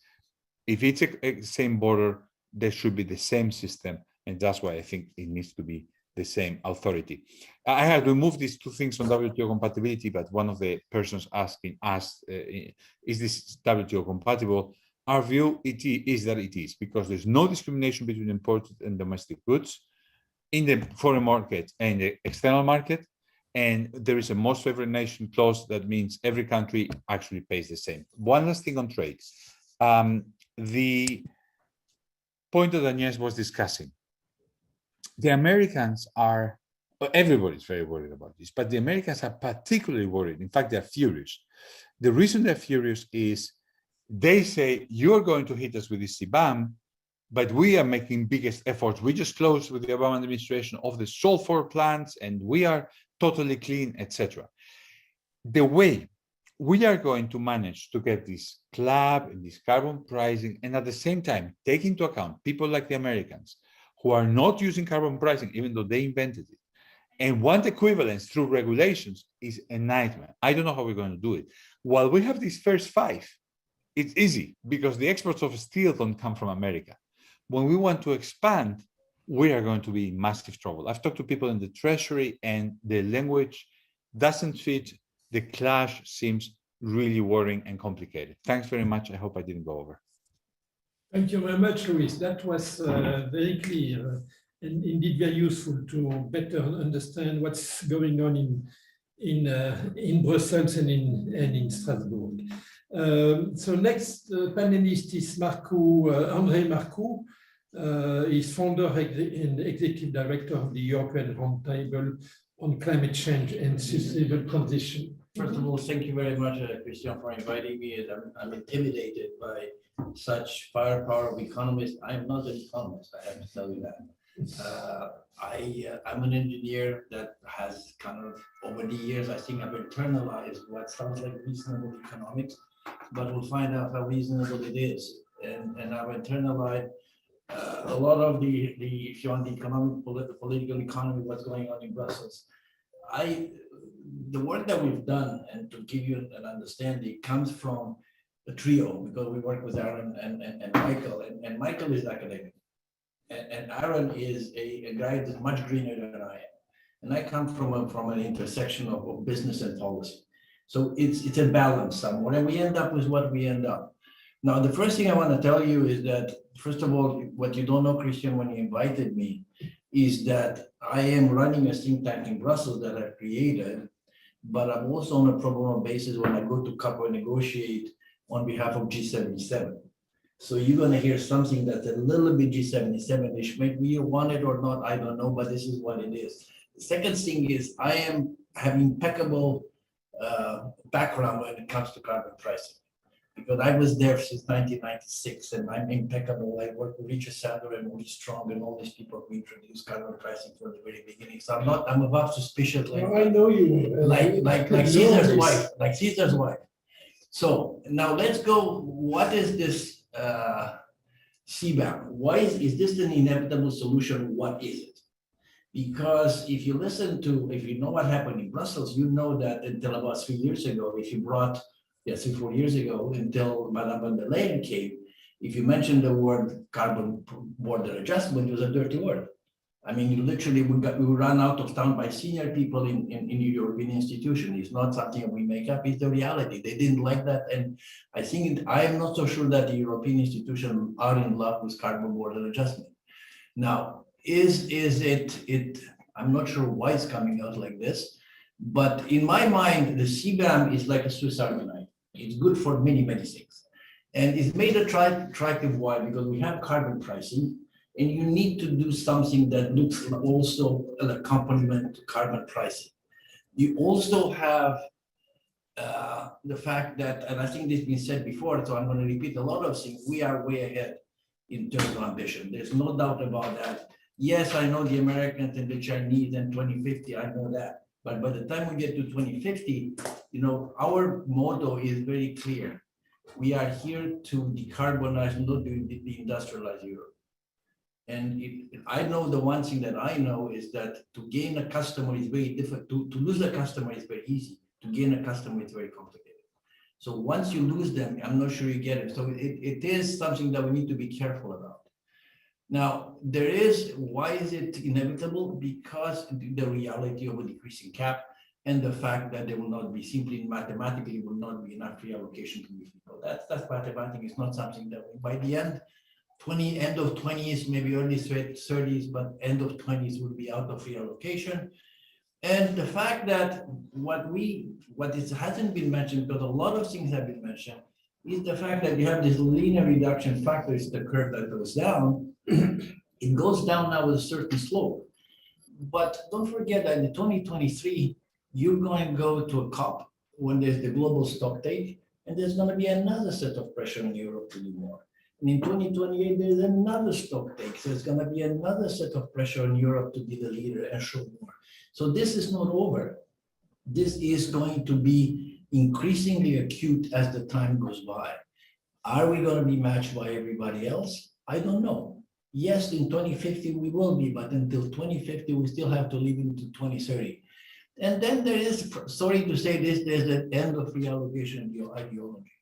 If it's a same border, there should be the same system And that's why I think it needs to be the same authority. I had removed these two things from WTO compatibility, but one of the persons asking us, is this WTO compatible? Our view is that it is, because there's no discrimination between imported and domestic goods in the foreign market and the external market. And there is a most favored nation clause that means every country actually pays the same. One last thing on trade. The point that Agnes was discussing, the Americans are, everybody's very worried about this, but the Americans are particularly worried. In fact, they're furious. The reason they're furious is they say, you're going to hit us with this CBAM, but we are making biggest efforts. We just closed with the Obama administration of the sulfur plants, and we are totally clean, etc. The way we are going to manage to get this CLAB and this carbon pricing, and at the same time, take into account people like the Americans who are not using carbon pricing, even though they invented it, and want equivalence through regulations, is a nightmare. I don't know how we're going to do it. While we have these first five, it's easy because the exports of steel don't come from America. When we want to expand, we are going to be in massive trouble. I've talked to people in the Treasury, and the language doesn't fit. The clash seems really worrying and complicated. Thanks very much. I hope I didn't go over. Thank you very much, Luis. That was very clear and indeed very useful to better understand what's going on in Brussels and in Strasbourg. So next panelist is André Marcoux. He's founder and executive director of the European Roundtable on Climate Change and Sustainable Transition. First of all, thank you very much, Christian, for inviting me. I'm intimidated by such firepower of economists. I'm not an economist, I have to tell you that. I'm an engineer that has kind of, over the years, I think I've internalized what sounds like reasonable economics, but we'll find out how reasonable it is. And I've internalized a lot of if you want the economic, political economy, what's going on in Brussels. The work that we've done, and to give you an understanding, comes from a trio, because we work with Aaron and Michael, and Michael is academic. And Aaron is a guy that's much greener than I am. And I come from an intersection of business and policy. So it's a balance somewhere, and we end up with what we end up. Now, the first thing I want to tell you is that, first of all, what you don't know, Christian, when you invited me, is that I am running a think tank in Brussels that I've created, but I'm also on a pro bono basis when I go to COP and negotiate on behalf of G77. So you're going to hear something that's a little bit G77-ish. Maybe you want it or not, I don't know, but this is what it is. The second thing is I have impeccable background when it comes to carbon pricing, because I was there since 1996, and I'm impeccable. I work with Richard Sadler and Maurice Strong and all these people who introduced carbon pricing from the very beginning. So I'm above suspicion. Like, I know you. Like Caesar's wife, like Caesar's wife. So now let's go. What is this CBAM? Why is this an inevitable solution? What is it? Because if you know what happened in Brussels, you know that until about 3 years ago, if you brought 4 years ago, until Madame von der Leyen came, if you mentioned the word carbon border adjustment, it was a dirty word. I mean, you literally we run out of town by senior people in European institutions. It's not something we make up, it's the reality. They didn't like that. And I am not so sure that the European institutions are in love with carbon border adjustment. Now, is it, I'm not sure why it's coming out like this, but in my mind, the CBAM is like a Swiss Army knife. It's good for many, many things. And it's made attractive. Why? Because we have carbon pricing, and you need to do something that looks also an accompaniment to carbon pricing. You also have the fact that, and I think this has been said before, so I'm going to repeat a lot of things, we are way ahead in terms of ambition. There's no doubt about that. Yes, I know the Americans and the Chinese and 2050, I know that. But by the time we get to 2050, our motto is very clear. We are here to decarbonize, not to deindustrialize Europe. And I know the one thing that I know is that to gain a customer is very difficult. To lose a customer is very easy. To gain a customer is very complicated. So once you lose them, I'm not sure you get it. So it is something that we need to be careful about. Now, why is it inevitable? Because the reality of a decreasing cap and the fact that there will not be simply mathematically will not be enough free allocation to meet people. That's mathematics. It's not something that by the end of 20s, maybe early 30s, but end of 20s will be out of free allocation. And the fact that hasn't been mentioned, because a lot of things have been mentioned, is the fact that you have this linear reduction factor, is the curve that goes down. It goes down now with a certain slope. But don't forget that in 2023, you're going to go to a COP when there's the global stock take, and there's going to be another set of pressure in Europe to do more. And in 2028, there's another stock take. So it's going to be another set of pressure in Europe to be the leader and show more. So this is not over. This is going to be increasingly acute as the time goes by. Are we going to be matched by everybody else? I don't know. Yes, in 2050 we will be, but until 2050, we still have to live into 2030. And then there is, sorry to say this, there's the end of reallocation ideology.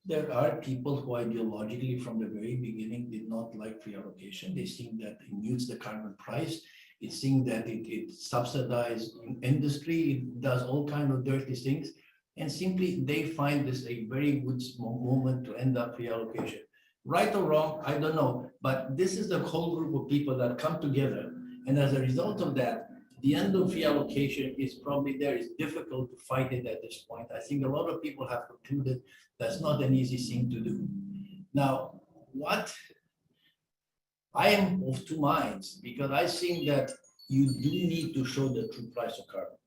There are people who ideologically from the very beginning did not like free allocation. They think that it mutes the carbon price. It think that it subsidizes industry. It does all kinds of dirty things. And simply they find this a very good moment to end up free allocation. Right or wrong, I don't know. But this is the whole group of people that come together. And as a result of that, the end of free allocation is probably there. It's difficult to fight it at this point. I think a lot of people have concluded that's not an easy thing to do. Now, I am of two minds, because I think that you do need to show the true price of carbon.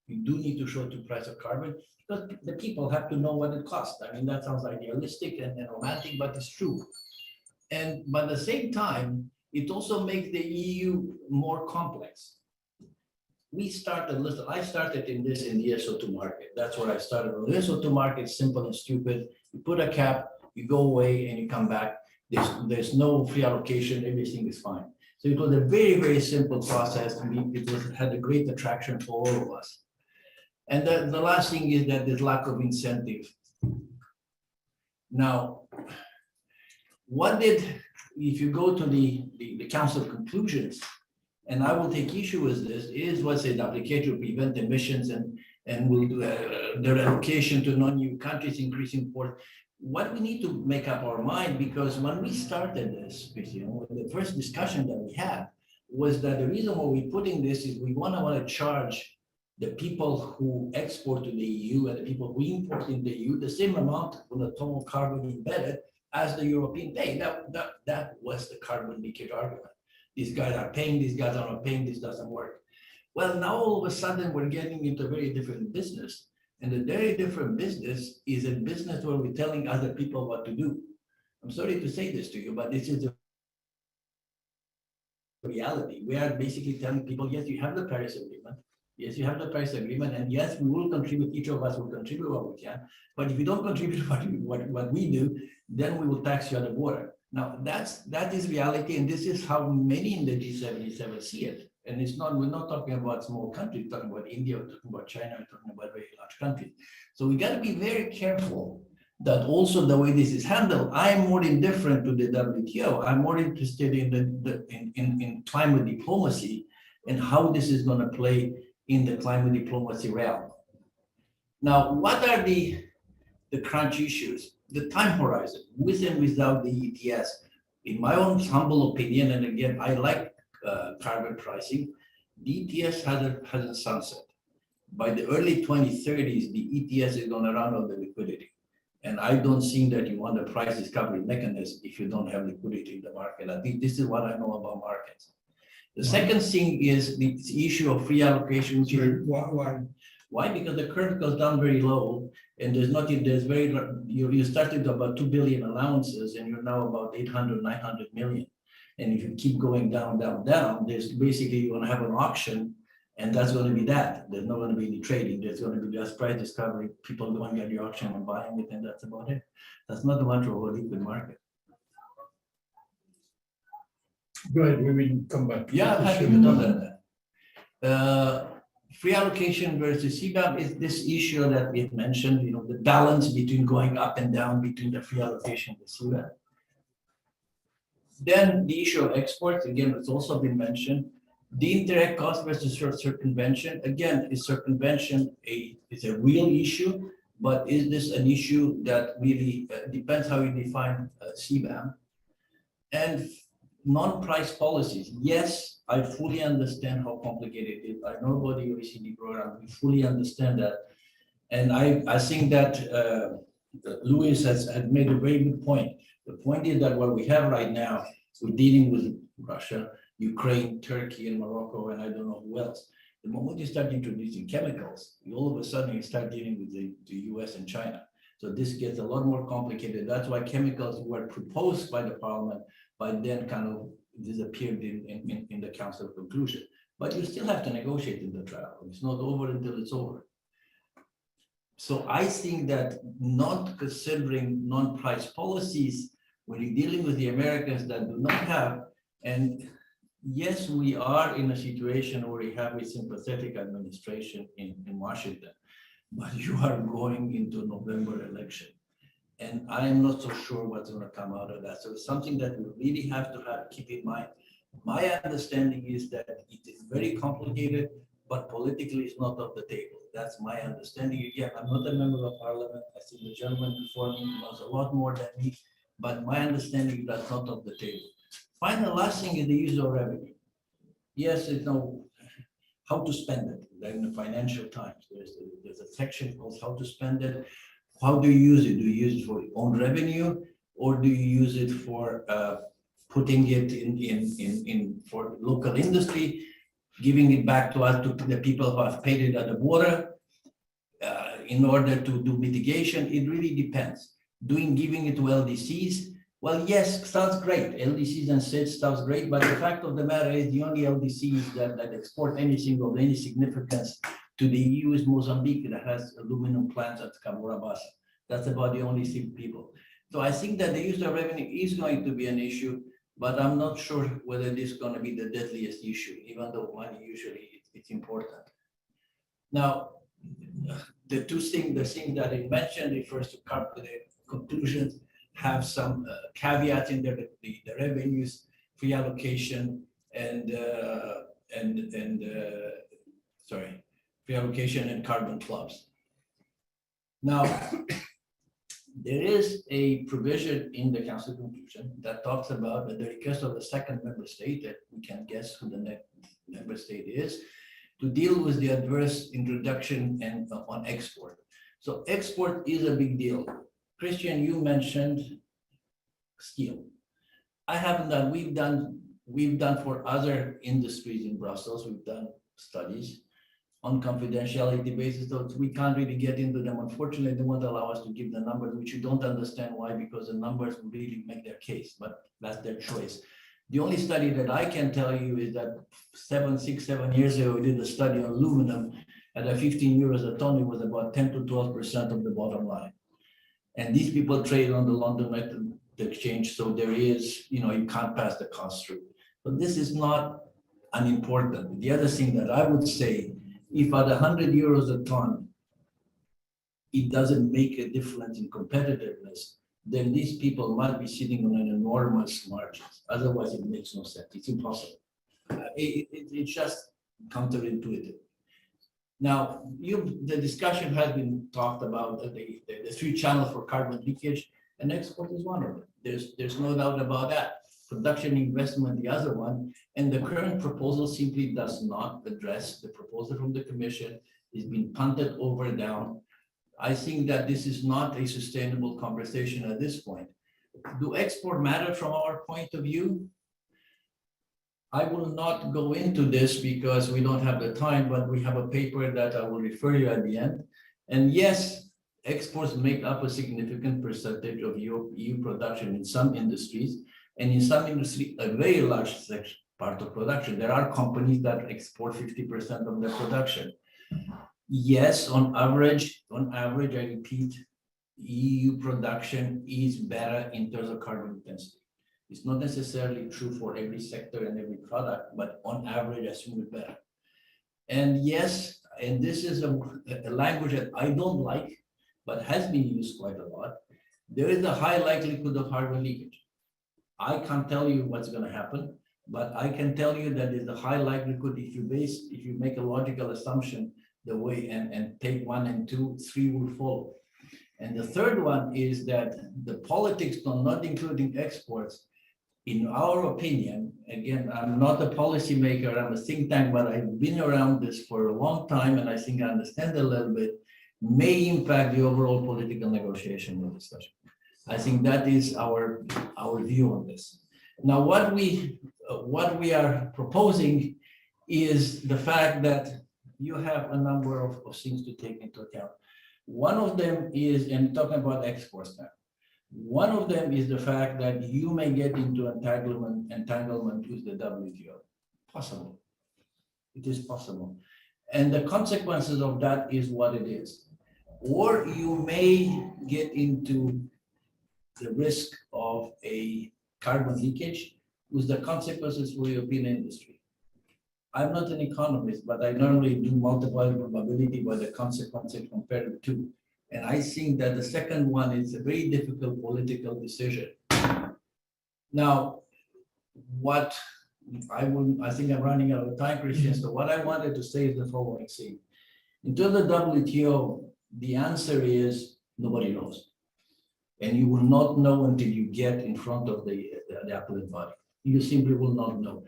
You do need to show the price of carbon, because the people have to know what it costs. I mean, that sounds idealistic and romantic, but it's true. But at the same time, it also makes the EU more complex. I started in the SO2 market. That's where I started. The SO2 market is simple and stupid. You put a cap, you go away and you come back. There's no free allocation, everything is fine. So it was a very, very simple process. It had a great attraction for all of us. And the last thing is that there's lack of incentive. Now, if you go to the council conclusions, and I will take issue with this, is what's the application to prevent emissions and will do their allocation to non-EU countries increasing port. What we need to make up our mind, because when we started this, the first discussion that we had was that the reason why we're putting this is we want to charge the people who export to the EU and the people who import in the EU the same amount of the total carbon embedded as the European pay. That was the carbon leakage argument. These guys are paying, these guys are not paying, this doesn't work. Well, now all of a sudden we're getting into a very different business. And a very different business is a business where we're telling other people what to do. I'm sorry to say this to you, but this is the reality. We are basically telling people, yes, you have the Paris Agreement. Yes, you have the Paris Agreement. And yes, we will contribute, each of us will contribute what we can. But if you don't contribute what we do, then we will tax you at the border. Now, that is reality, and this is how many in the G77 see it. And we're not talking about small countries, we're talking about India, we're talking about China, we're talking about very large countries. So we got to be very careful that also the way this is handled. I'm more indifferent to the WTO. I'm more interested in climate diplomacy and how this is going to play in the climate diplomacy realm. Now, what are the crunch issues? The time horizon, with and without the ETS. In my own humble opinion, and again, I like carbon pricing, the ETS hasn't sunset. By the early 2030s, the ETS is going to run out of liquidity. And I don't think that you want a price discovery mechanism if you don't have liquidity in the market. I think this is what I know about markets. The second thing is the issue of free allocation. Why? Because the curve goes down very low, and you started about 2 billion allowances, and you're now about 800, 900 million. And if you keep going down, there's basically you're going to have an auction, and that's going to be that. There's not going to be any trading. There's going to be just price discovery. People going at the auction and buying it, and that's about it. That's not much of a liquid market. Go ahead, we will come back. Yeah, I'm happy to talk that. Free allocation versus CBAM is this issue that we've mentioned, the balance between going up and down between the free allocation and the CBAM. Then the issue of exports, again, it's also been mentioned. The indirect cost versus circumvention, again, is circumvention is a real issue, but is this an issue that really depends how you define CBAM? And non-price policies, yes, I fully understand how complicated it is. I know about the OECD program, we fully understand that. And I think that Luis has made a very good point. The point is that what we have right now, we're dealing with Russia, Ukraine, Turkey, and Morocco, and I don't know who else. The moment you start introducing chemicals, all of a sudden you start dealing with the US and China. So this gets a lot more complicated. That's why chemicals were proposed by the parliament, but then kind of disappeared in the council conclusion. But you still have to negotiate in the trial. It's not over until it's over. So I think that not considering non-price policies when you're dealing with the Americans that do not have, and yes, we are in a situation where we have a sympathetic administration in Washington, but you are going into November election. And I am not so sure what's going to come out of that. So it's something that we really have to keep in mind. My understanding is that it is very complicated, but politically it's not off the table. That's my understanding. Again, I'm not a member of parliament. I think the gentleman before me knows a lot more than me, but my understanding is that's not off the table. Finally, last thing is the use of revenue. Yes, it's no how to spend it. In the Financial Times, there's a section called how to spend it. How do you use it? Do you use it for your own revenue, or do you use it for putting it in for local industry, giving it back to us, to the people who have paid it at the border, in order to do mitigation? It really depends. Giving it to LDCs, well, yes, sounds great. LDCs and SIDS sounds great, but the fact of the matter is the only LDCs that export anything of any significance to the EU is Mozambique, that has aluminum plants at Cabora Bassa. That's about the only people. So I think that the use of revenue is going to be an issue, but I'm not sure whether this is going to be the deadliest issue, even though money usually it's important. Now, the thing that I mentioned refers to the conclusions, have some caveats in there, the revenues, free allocation, and free allocation and carbon clubs. Now, there is a provision in the council conclusion that talks about the request of the second member state, that we can guess who the next member state is, to deal with the adverse introduction and on export. So export is a big deal. Christian, you mentioned steel. I haven't done, we've done for other industries in Brussels, we've done studies on confidentiality basis, so we can't really get into them. Unfortunately, they won't allow us to give the numbers, which you don't understand why, because the numbers will really make their case, but that's their choice. The only study that I can tell you is that 7 years ago, we did a study on aluminum at a 15 euros a ton. It was about 10 to 12% of the bottom line. And these people trade on the London Metal Exchange, so there is, you can't pass the cost through. But this is not unimportant. The other thing that I would say, if at 100 euros a ton, it doesn't make a difference in competitiveness, then these people might be sitting on an enormous margins. Otherwise, it makes no sense. It's impossible. It's just counterintuitive. Now, the discussion has been talked about the 3 channels for carbon leakage, and export is one of them. There's no doubt about that. Production, investment, the other one, and the current proposal simply does not address the proposal from the Commission. It's been punted over down. I think that this is not a sustainable conversation at this point. Do export matter from our point of view? I will not go into this because we don't have the time, but we have a paper that I will refer you at the end. And yes, exports make up a significant percentage of EU production in some industries, and in some industries, a very large part of production. There are companies that export 50% of their production. Yes, on average, I repeat, EU production is better in terms of carbon intensity. It's not necessarily true for every sector and every product, but on average, I assume it's better. And yes, and this is a language that I don't like, but has been used quite a lot. There is a high likelihood of carbon leakage. I can't tell you what's going to happen, but I can tell you that there's a high likelihood if you make a logical assumption the way and take 1 and 2, 3 will follow. And the third one is that the politics, not including exports, in our opinion, again, I'm not a policymaker, I'm a think tank, but I've been around this for a long time, and I think I understand a little bit, may impact the overall political negotiation and discussion. I think that is our view on this. Now, what we are proposing is the fact that you have a number of things to take into account. One of them is, and talking about exports now, one of them is the fact that you may get into entanglement with the WTO. Possible. It is possible. And the consequences of that is what it is. Or you may get into the risk of a carbon leakage with the consequences for the European industry. I'm not an economist, but I normally do multiply probability by the consequences compared to. And I think that the second one is a very difficult political decision. Now, what I think I'm running out of time, Christian, so what I wanted to say is the following thing. In terms of WTO, the answer is nobody knows. And you will not know until you get in front of the appellate body. You simply will not know.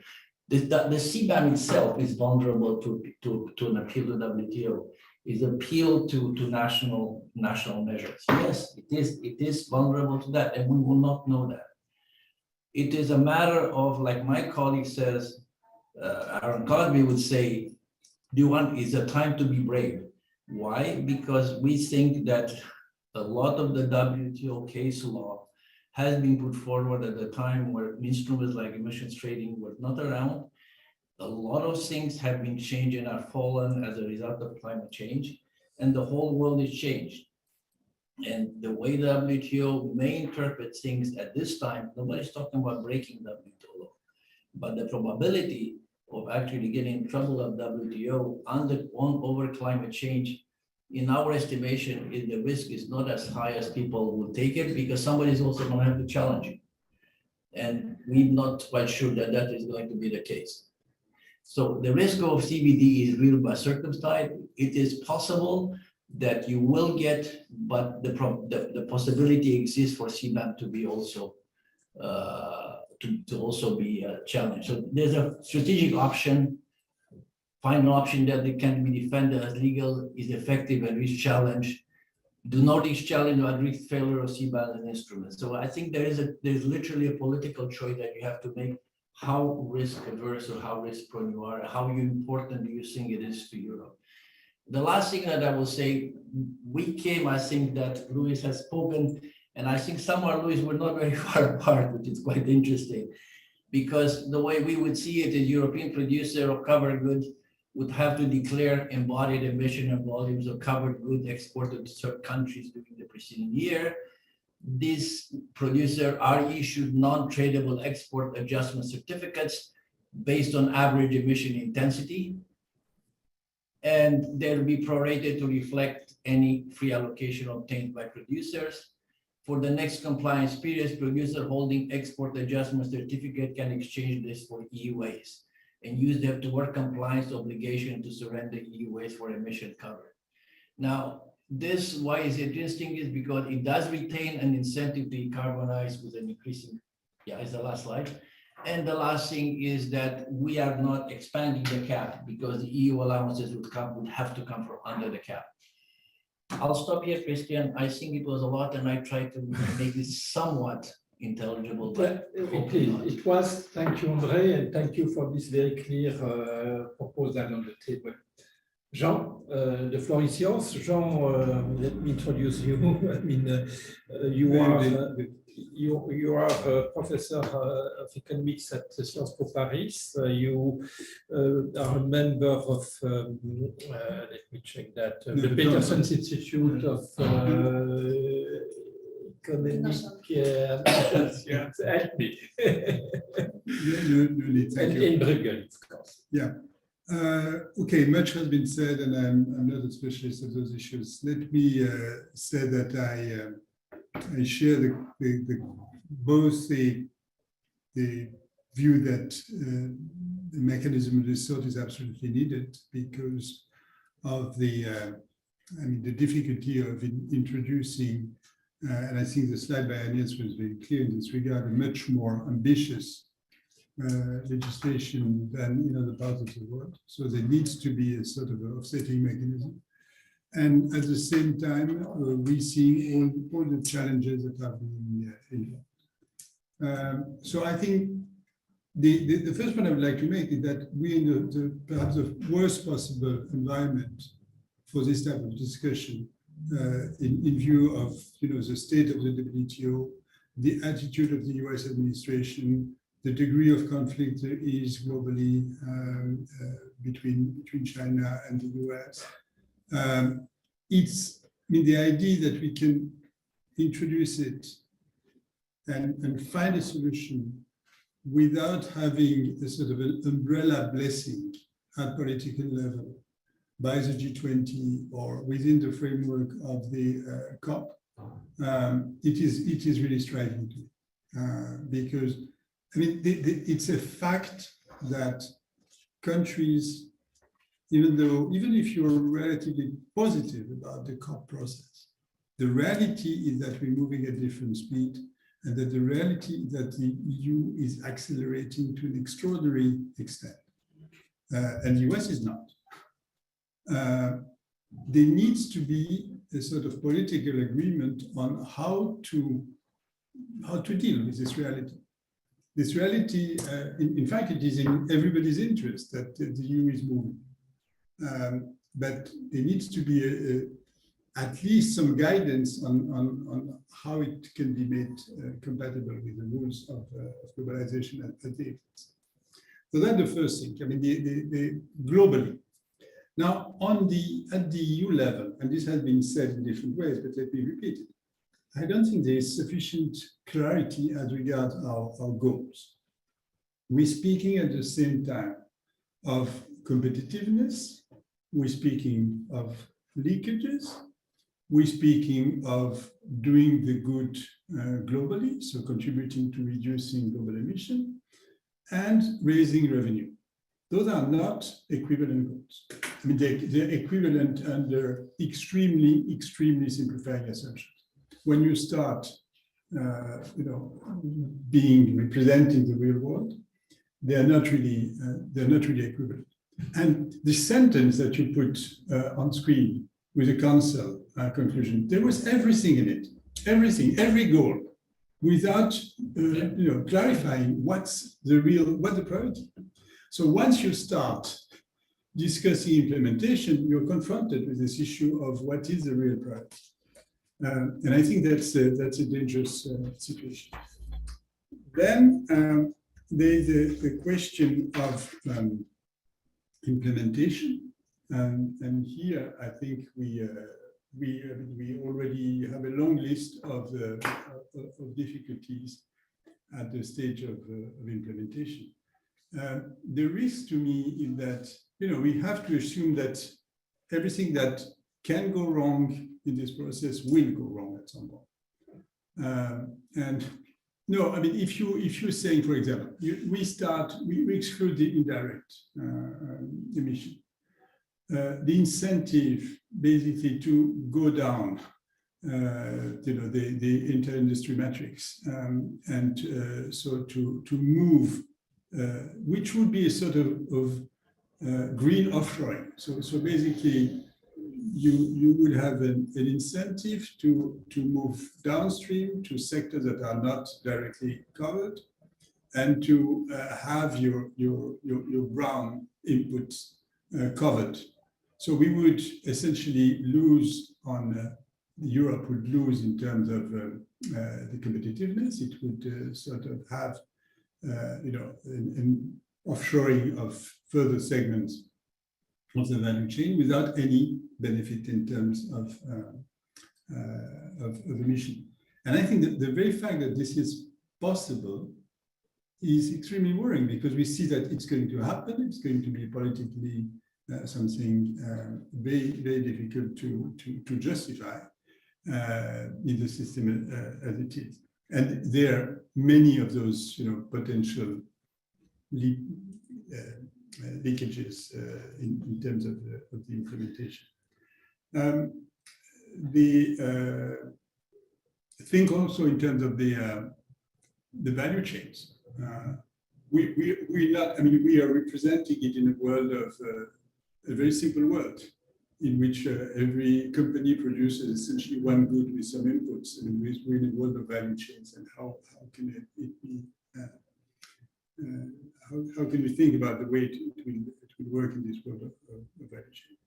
The CBAM itself is vulnerable to an appeal to WTO. Is appeal to national measures. Yes, it is vulnerable to that, and we will not know that. It is a matter of, like my colleague says, Aaron Cosby would say, is a time to be brave. Why? Because we think that a lot of the WTO case law has been put forward at a time where instruments like emissions trading were not around. A lot of things have been changed and are fallen as a result of climate change, and the whole world is changed. And the way the WTO may interpret things at this time, nobody's talking about breaking WTO law, but the probability of actually getting in trouble at WTO over climate change, in our estimation, the risk is not as high as people will take it, because somebody's also going to have to challenge it. And we're not quite sure that that is going to be the case. So the risk of CBD is real by circumstance. It is possible that you will get, but the possibility exists for CBAM to be also to also be challenged. So there's a strategic option, final option that it can be defended as legal, is effective, and risk challenge. Do not risk challenge or risk failure of CBAM as an instrument. So I think there's literally a political choice that you have to make. How risk averse or how risk prone you are, how important do you think it is to Europe? The last thing that I will say, I think that Luis has spoken, and I think somewhere, Luis, we're not very far apart, which is quite interesting, because the way we would see it, a European producer of covered goods would have to declare embodied emission and volumes of covered goods exported to certain countries during the preceding year. This producer are issued non-tradable export adjustment certificates based on average emission intensity, and they'll be prorated to reflect any free allocation obtained by producers. For the next compliance period, producer holding export adjustment certificate can exchange this for EUAs and use them toward compliance obligation to surrender EUAs for emission cover. Now, this, why is it interesting, is because it does retain an incentive to decarbonize with an increasing, it's the last slide. And the last thing is that we are not expanding the cap, because the EU allowances would have to come from under the cap. I'll stop here, Christian. I think it was a lot, and I tried to make it somewhat intelligible. But it was. Thank you, André, and thank you for this very clear proposal on the table. Jean, the floor is yours. Jean, let me introduce you. I mean, you are a professor of economics at Sciences Po Paris. You are a member of, let me check that, the Peterson's Institute of Economic in Bruegel, of course. Yeah. Okay, much has been said, and I'm not a specialist of those issues. Let me say that I share both the the view that the mechanism of this sort is absolutely needed because of the, the difficulty of introducing, and I think the slide by Agnes was very clear in this regard, a much more ambitious legislation than in other parts of the world. So there needs to be a sort of offsetting mechanism. And at the same time, we see all the challenges that are being involved. So I think the first point I would like to make is that we're in the perhaps the worst possible environment for this type of discussion in view of the state of the WTO, the attitude of the US administration, the degree of conflict there is globally between China and the US. The idea that we can introduce it and find a solution without having a sort of an umbrella blessing at political level by the G20 or within the framework of the COP, it is really striking to me because it's a fact that countries, even if you're relatively positive about the COP process, the reality is that we're moving at different speed, and that the reality is that the EU is accelerating to an extraordinary extent, and the US is not. There needs to be a sort of political agreement on how to deal with this reality. This reality, in fact, it is in everybody's interest that the EU is moving. But there needs to be at least some guidance on how it can be made compatible with the rules of globalization at the agency. So that's the first thing. The globally. Now, at the EU level, and this has been said in different ways, but let me repeat it. I don't think there is sufficient clarity as regards our goals. We're speaking at the same time of competitiveness, we're speaking of leakages, we're speaking of doing the good globally, so contributing to reducing global emission, and raising revenue. Those are not equivalent goals. They're equivalent under extremely simplifying assumptions. When you start, representing the real world, they're not really equivalent. And the sentence that you put on screen with the council conclusion, there was everything in it, every goal, without clarifying what's the priority. So once you start discussing implementation, you're confronted with this issue of what is the real priority. And I think that's a dangerous situation. Then there's the question of implementation, and here I think we already have a long list of difficulties at the stage of implementation. The risk to me is that we have to assume that everything that can go wrong in this process will go wrong at some point. And no, if you're saying, for example, we exclude the indirect emission. The incentive basically to go down, the inter-industry matrix, and so to move, which would be a sort of green offshoring. So basically, you would have an incentive to move downstream to sectors that are not directly covered, and to have your brown inputs covered. So we would essentially lose on, Europe would lose in terms of the competitiveness. It would sort of have, an offshoring of further segments of the value chain without any benefit in terms of emission. And I think that the very fact that this is possible is extremely worrying, because we see that it's going to happen. It's going to be politically something very difficult to justify in the system as it is. And there are many of those, potential leakages in terms of the implementation. Think also in terms of the value chains. We are representing it in a world of a very simple world in which every company produces essentially one good with some inputs, and we're in a world of value chains. And how can it be? How can we think about the way it will work in this world of value chain?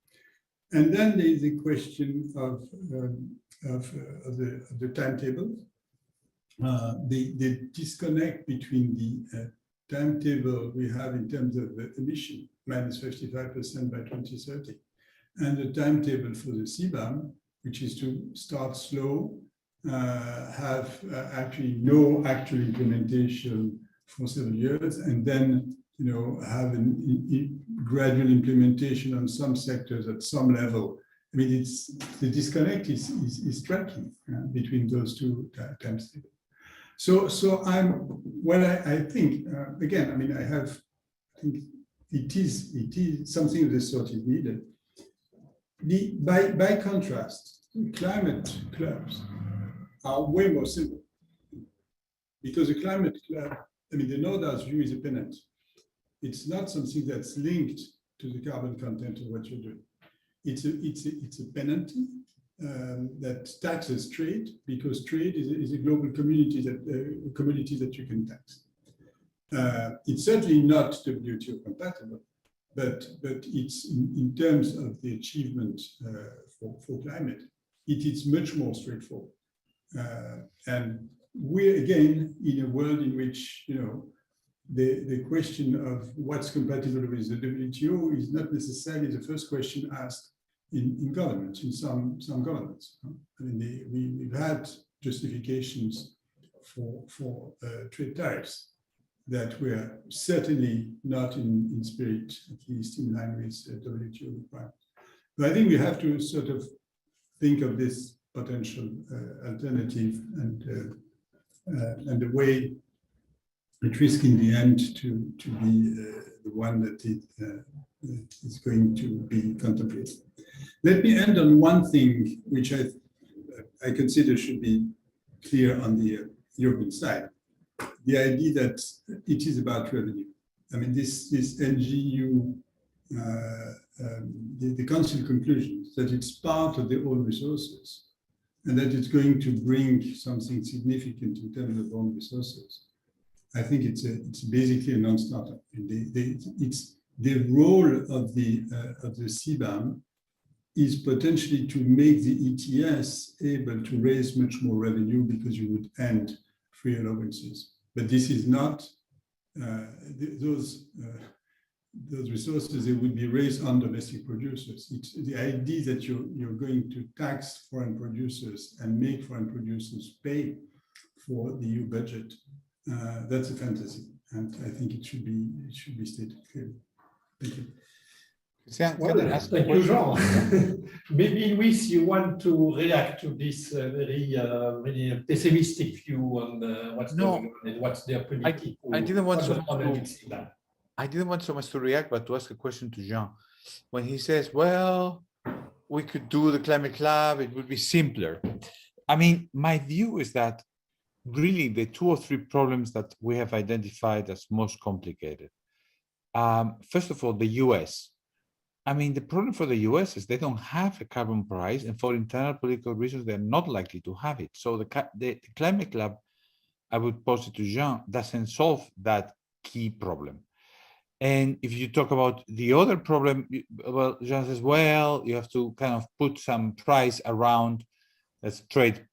And then there is a question of the timetable. The disconnect between the timetable we have in terms of emission, minus 55% by 2030, and the timetable for the CBAM, which is to start slow, have actually no actual implementation for several years, and then have a gradual implementation on some sectors at some level. I mean, the disconnect is striking between those two timetables. So I think again, I mean, I think it is something of this sort is needed. By contrast, climate clubs are way more simple, because the climate club, I mean, the NODA's view is a penalty. It's not something that's linked to the carbon content of what you're doing. It's a penalty that taxes trade, because trade is a global community commodity that you can tax. It's certainly not WTO compatible, but it's in terms of the achievement for climate, it is much more straightforward. And we're again in a world in which the question of what's compatible with the WTO is not necessarily the first question asked in governments, in some governments. I mean, we've had justifications for trade tariffs that were certainly not in spirit, at least in line with WTO requirements. But I think we have to sort of think of this potential alternative and the way it risks in the end to be the one that is going to be contemplated. Let me end on one thing which I consider should be clear on the European side. The idea that it is about revenue. I mean, this NGU, the Council conclusions that it's part of the own resources and that it's going to bring something significant in terms of own resources. I think it's basically a non-starter. It's the role of the CBAM is potentially to make the ETS able to raise much more revenue because you would end free allowances. But this is not those resources. They would be raised on domestic producers. It's the idea that you're going to tax foreign producers and make foreign producers pay for the EU budget. That's a fantasy, and I think it should be stated clearly. Thank you. Well, thank you, Jean. Maybe, Luis, you want to react to this very pessimistic view on what's going on and what's their political. I didn't want so much to react, but to ask a question to Jean. When he says, well, we could do the climate club, it would be simpler. I mean, my view is that really the 2 or 3 problems that we have identified as most complicated. First of all, the US. I mean, the problem for the US is they don't have a carbon price, and for internal political reasons, they're not likely to have it. So the climate club, I would pose it to Jean, doesn't solve that key problem. And if you talk about the other problem, well, Jean says, well, you have to kind of put some price around that's trade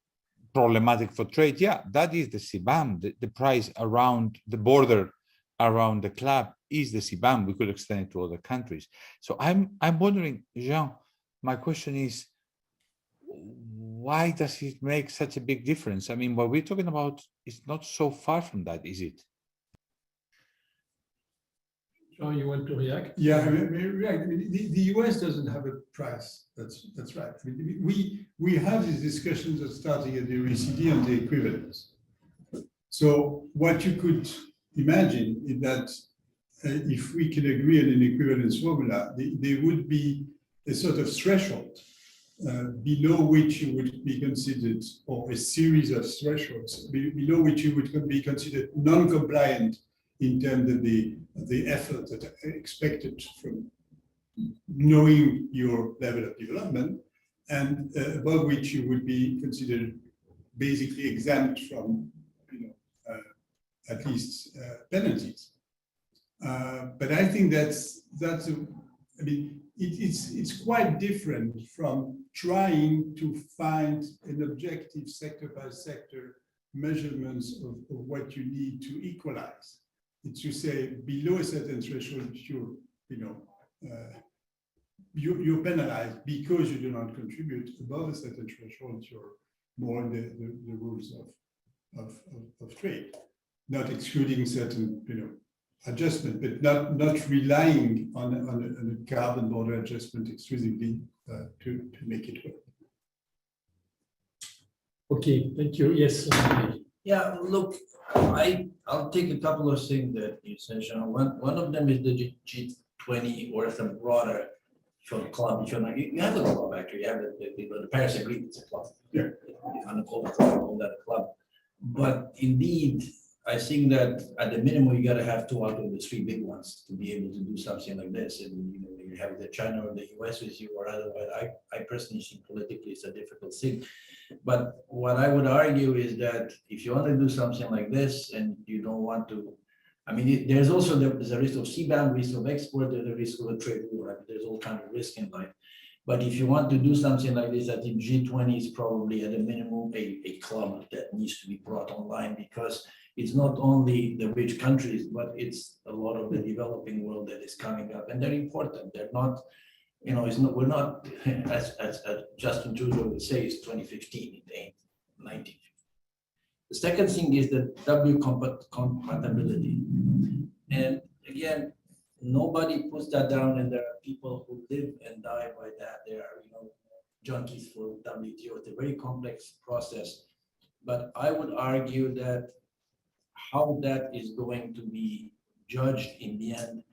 problematic for trade. Yeah, that is the CBAM, the price around the border, around the club is the CBAM. We could extend it to other countries. So I'm wondering, Jean, my question is, why does it make such a big difference? I mean, what we're talking about is not so far from that, is it? Jean, you want to react? Yeah, I mean, the US doesn't have a price. That's right. I mean, we have these discussions that starting at the OECD on the equivalence. So what you could imagine is that if we can agree on an equivalence formula, there would be a sort of threshold below which you would be considered, or a series of thresholds below which you would be considered non-compliant in terms of the effort that are expected from knowing your level of development, and above which you would be considered basically exempt from, at least penalties. But I think it's quite different from trying to find an objective sector by sector measurements of what you need to equalize. It's to say below a certain threshold, you're penalized because you do not contribute. Above a certain threshold, you're more in the rules of trade, not excluding certain adjustment, but not relying on a carbon border adjustment exclusively to make it work. Okay, thank you. Yes. Yeah, look, I'll take a couple of things that you said, Sean. One of them is the G20 or some broader club. You have a club actually. You have the Paris Agreement. It's a club. Yeah. On a club, call that a club. But indeed, I think that at the minimum, you got to have 2 out of the 3 big ones to be able to do something like this. And you have the China or the US with you, or otherwise. I personally think politically it's a difficult thing. But what I would argue is that if you want to do something like this and you don't want to, there's also the risk of CBAM, risk of export, there's the risk of a trade war. There's all kinds of risk in life. But if you want to do something like this, I think G20 is probably at a minimum a club that needs to be brought online, because it's not only the rich countries, but it's a lot of the developing world that is coming up, and they're important. They're not, we're not, as Justin Trudeau would say, it's 2015, it ain't 1950. The second thing is the W compatibility. And again, nobody puts that down, and there are people who live and die by that. There are, junkies for WTO. It's a very complex process. But I would argue that how that is going to be judged in the end,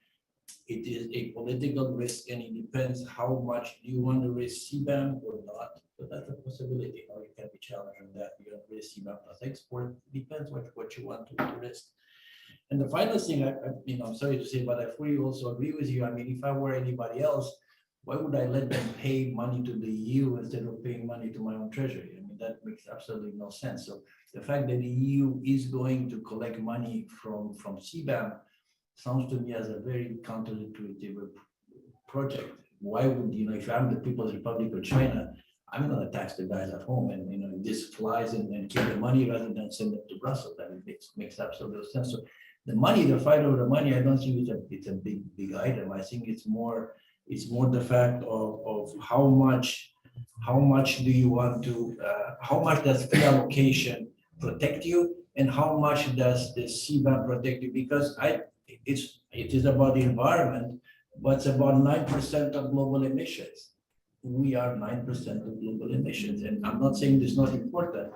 it is a political risk, and it depends how much do you want to risk CBAM or not. So that's a possibility. How you can be challenged on that. You don't risk CBAM plus export. It depends what you want to risk. And the final thing, I'm sorry to say, but I fully also agree with you. If I were anybody else, why would I let them pay money to the EU instead of paying money to my own treasury? That makes absolutely no sense. So the fact that the EU is going to collect money from CBAM sounds to me as a very counterintuitive project. Why would, if I'm the People's Republic of China, I'm going to tax the guys at home, and this flies and keep the money rather than send it to Brussels. That makes absolute sense. So the money, the fight over the money, I don't think it's a big item. I think it's more the fact of how much do you want to, how much does free allocation protect you, and how much does the CBAM protect you? Because it is about the environment, but it's about 9% of global emissions. We are 9% of global emissions, and I'm not saying this is not important,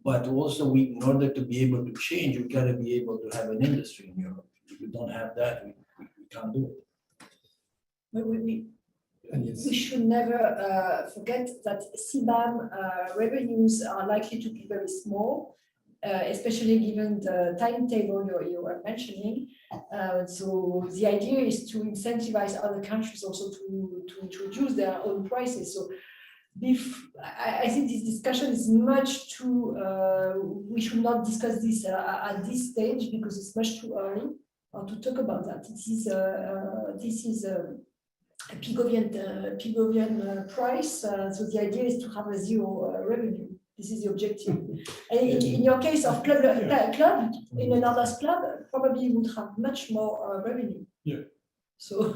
but also in order to be able to change, we got to be able to have an industry in Europe. If we don't have that, we can't do it. But we should never forget that CBAM revenues are likely to be very small, especially given the timetable you were mentioning. So the idea is to incentivize other countries also to introduce their own prices. So I think this discussion is much too, we should not discuss this at this stage, because it's much too early to talk about that. This is a Pigovian price. So the idea is to have a zero revenue. This is the objective. And in your case of club, in another club, probably you would have much more revenue. Yeah. So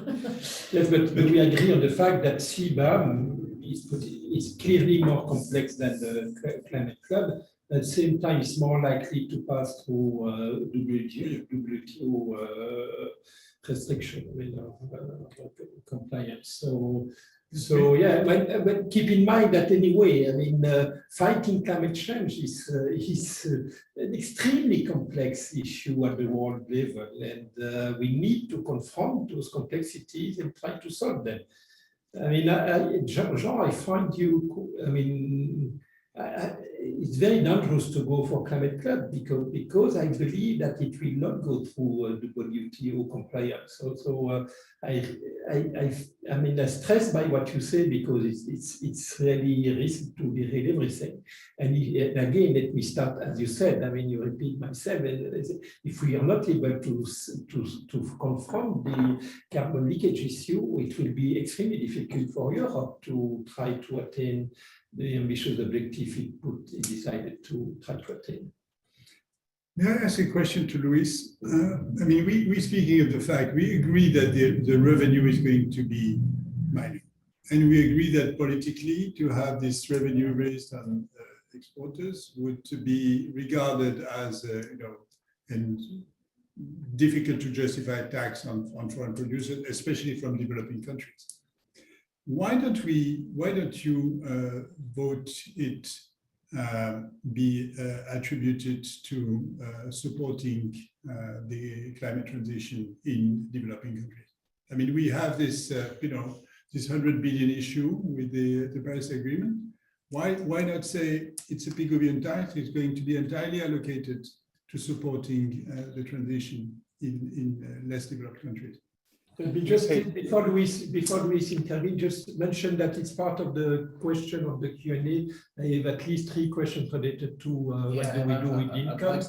yes, but we agree on the fact that CBAM is clearly more complex than the climate club. At the same time, it's more likely to pass through WTO restriction, compliance. So So yeah, but keep in mind that anyway, I mean, fighting climate change is an extremely complex issue at the world level, and we need to confront those complexities and try to solve them. I mean, Jean, I find you, I mean, it's very dangerous to go for climate club because I believe that it will not go through the WTO compliance. So I mean, I'm stressed by what you say because it's really risky to read everything. And again, let me start, as you said, I mean, you repeat myself, and if we are not able to confront the carbon leakage issue, it will be extremely difficult for Europe to try to attain the ambitious objective it decided to try to attain. May I ask a question to Luis? I mean, we're speaking of the fact, we agree that the revenue is going to be mining. And we agree that politically to have this revenue raised on exporters would to be regarded as, and difficult to justify tax on foreign producers, especially from developing countries. Why don't you vote it be attributed to supporting the climate transition in developing countries? I mean, we have this, this 100 billion issue with the Paris Agreement. Why not say it's a Pigovian tax, it's going to be entirely allocated to supporting the transition in less developed countries? Just before Luis intervene, just mention that it's part of the question of the Q&A. I have at least 3 questions related to what do we do with income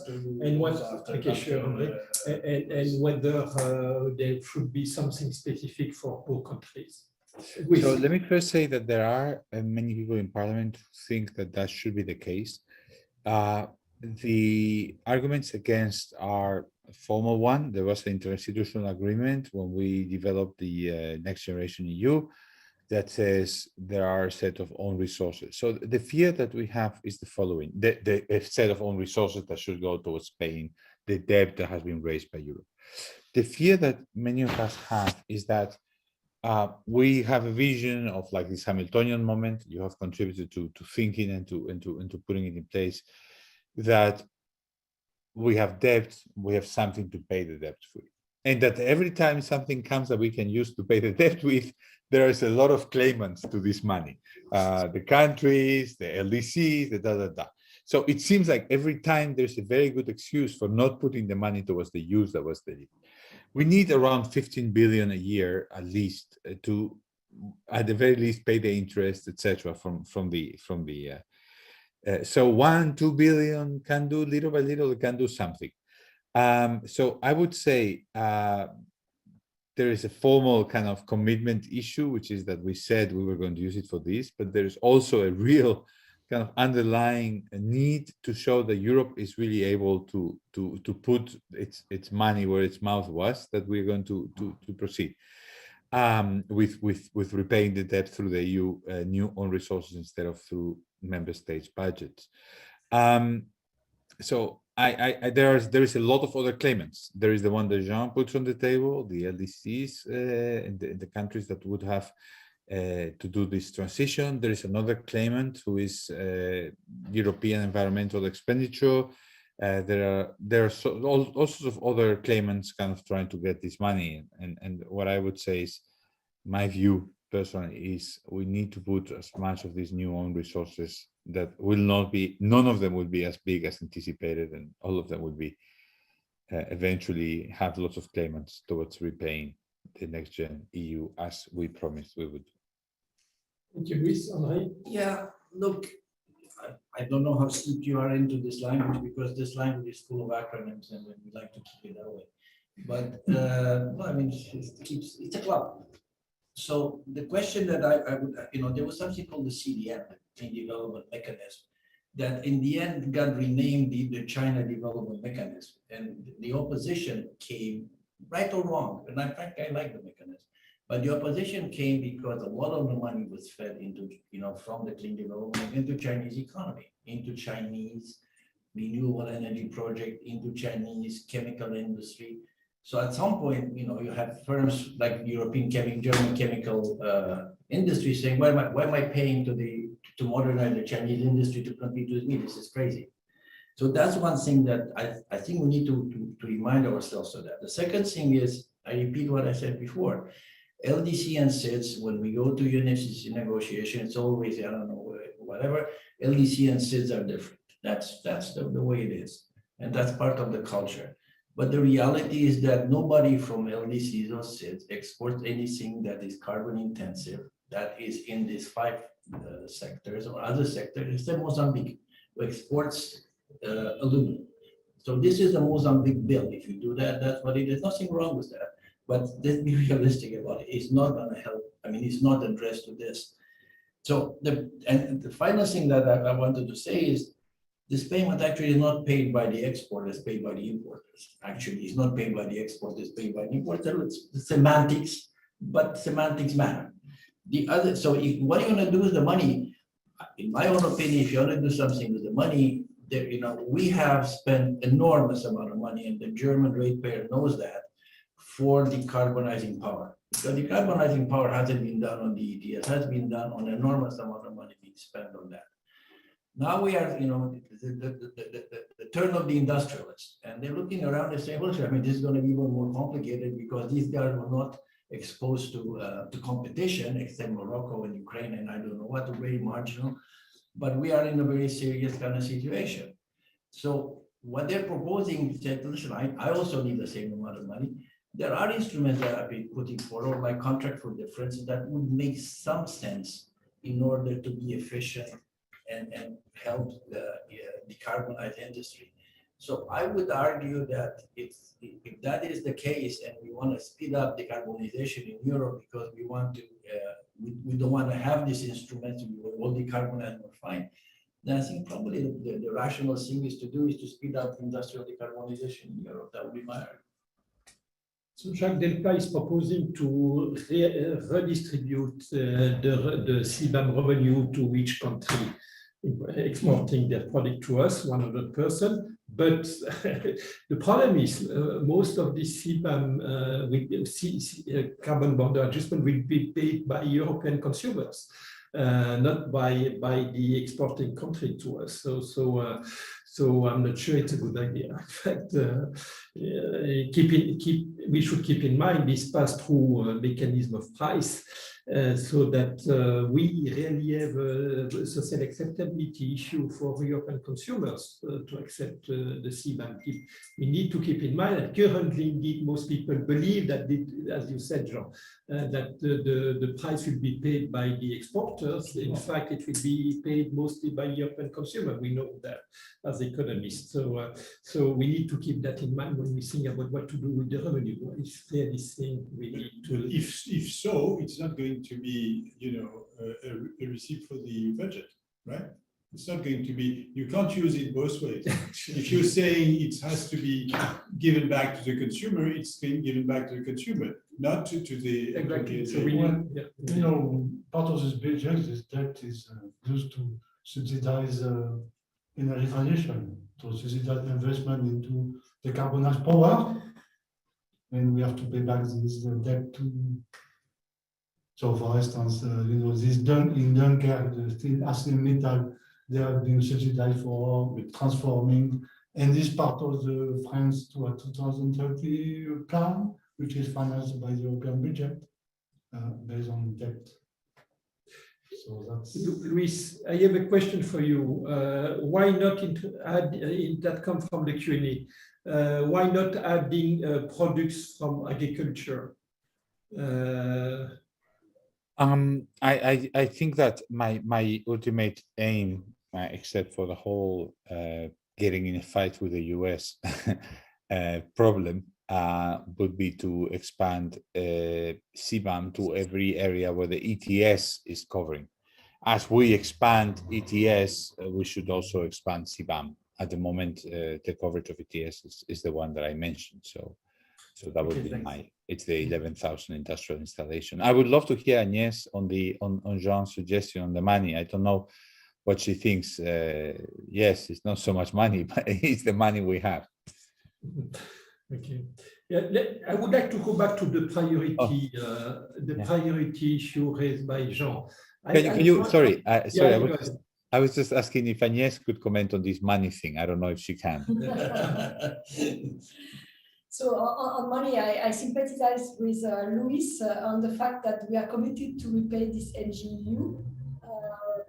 and what, okay, sure, and whether there should be something specific for poor countries. So let me first say that there are many people in Parliament who think that that should be the case. The arguments against are a formal one. There was an interinstitutional agreement when we developed the Next Generation EU that says there are a set of own resources. So the fear that we have is the following: a set of own resources that should go towards paying the debt that has been raised by Europe. The fear that many of us have is that we have a vision of like this Hamiltonian moment. You have contributed to thinking and to putting it in place, that we have debt, we have something to pay the debt with. And that every time something comes that we can use to pay the debt with, there is a lot of claimants to this money. The countries, the LDCs, the da. So it seems like every time there's a very good excuse for not putting the money towards the use that was there. We need around 15 billion a year at least to, at the very least, pay the interest, etc. from the so 1-2 billion can do little by little, it can do something. So I would say there is a formal kind of commitment issue, which is that we said we were going to use it for this, but there's also a real kind of underlying need to show that Europe is really able to put its money where its mouth was, that we're going to proceed with repaying the debt through the EU new own resources instead of through member states' budgets. So there is a lot of other claimants. There is the one that Jean puts on the table, the LDCs in the countries that would have to do this transition. There is another claimant who is European environmental expenditure. There are all sorts of other claimants kind of trying to get this money. And what I would say is, my view personally is we need to put as much of these new own resources that will not be, none of them will be as big as anticipated, and all of them will be eventually have lots of claimants towards repaying the Next Gen EU as we promised we would. Thank you, Luis. Henri? Yeah, look, I don't know how steep you are into this language, because this language is full of acronyms and we like to keep it that way. But no, I mean, it's a club. So the question that I would, there was something called the CDM, the Clean Development Mechanism, that in the end got renamed the China Development Mechanism. And the opposition came, right or wrong, and in fact, I like the mechanism. But the opposition came because a lot of the money was fed into, from the clean development into Chinese economy, into Chinese renewable energy project, into Chinese chemical industry. So at some point, you have firms like German chemical industry saying, why am I paying to modernize the Chinese industry to compete with me? This is crazy. So that's one thing that I think we need to remind ourselves of that. The second thing is, I repeat what I said before, LDC and SIDS, when we go to UNFCCC negotiation, it's always, I don't know, whatever, LDC and SIDS are different. That's the way it is. And that's part of the culture. But the reality is that nobody from LDCs or SIDS exports anything that is carbon intensive, that is in these 5 sectors or other sectors, except Mozambique, who exports aluminum. So this is the Mozambique bill. If you do that, that's what it is. Nothing wrong with that. But let's be realistic about it. It's not going to help. I mean, it's not addressed to this. So the final thing that I wanted to say is this payment actually is not paid by the exporter, it's paid by the importers. Actually, it's not paid by the exporter, it's paid by the importer. It's semantics, but semantics matter. So what you're going to do with the money, in my own opinion, if you want to do something with the money, we have spent enormous amount of money, and the German ratepayer knows that, for decarbonizing power. So decarbonizing power hasn't been done on the ETS, has been done on enormous amount of money being spent on that. Now we are, the turn of the industrialists, and they're looking around and saying, well, I mean, this is going to be even more complicated because these guys were not exposed to competition, except Morocco and Ukraine, and I don't know what, very marginal. But we are in a very serious kind of situation. So what they're proposing, listen, I also need the same amount of money. There are instruments that I've been putting forward, like contract for difference, that would make some sense in order to be efficient and help the decarbonize industry. So I would argue that if that is the case, and we want to speed up decarbonization in Europe because we want to, we don't want to have these instruments, we will decarbonize more fine, then I think probably the rational thing is to speed up industrial decarbonization in Europe. That would be my argument. So Jacques Delpa is proposing to redistribute the CBAM revenue to each country exporting their product to us, 100%. But the problem is most of this CBAM carbon border adjustment will be paid by European consumers, not by the exporting country to us. So I'm not sure it's a good idea. In fact, we should keep in mind this pass-through mechanism of price, so that we really have a social acceptability issue for European consumers to accept the CBAM. We need to keep in mind that currently, indeed, most people believe that, as you said, Jean, that the price will be paid by the exporters. In fact, it will be paid mostly by European consumers. We know that as economists. So we need to keep that in mind when we think about what to do with the revenue. It's clearly saying we need to. If so, it's not going to be, a receipt for the budget, right? It's not going to be. You can't use it both ways. If you're saying it has to be given back to the consumer, it's being given back to the consumer, not to the. Exactly. So So we need, Part of this budget, this debt is used to subsidize energy transition, to subsidize investment into decarbonized power, and we have to pay back this debt to. So, for instance, this in Dunkirk, the ArcelorMittal, they have been subsidized for transforming, and this part of the France to a 2030 plan, which is financed by the European budget, based on debt. So that's. Luis, I have a question for you. Why not add that comes from the Q&A? Why not adding products from agriculture? I think that my ultimate aim, except for the whole getting in a fight with the US problem, would be to expand CBAM to every area where the ETS is covering. As we expand ETS, we should also expand CBAM. At the moment, the coverage of ETS is the one that I mentioned. So that would be it's the 11,000 industrial installation. I would love to hear Agnes on Jean's suggestion on the money. I don't know what she thinks. Yes, it's not so much money, but it's the money we have. Okay. Yeah, I would like to go back to the priority, yeah. priority issue raised by Jean. Can you, sorry, sorry, go I was just asking if Agnes could comment on this money thing. I don't know if she can. So on money, I sympathize with Luis on the fact that we are committed to repay this NGU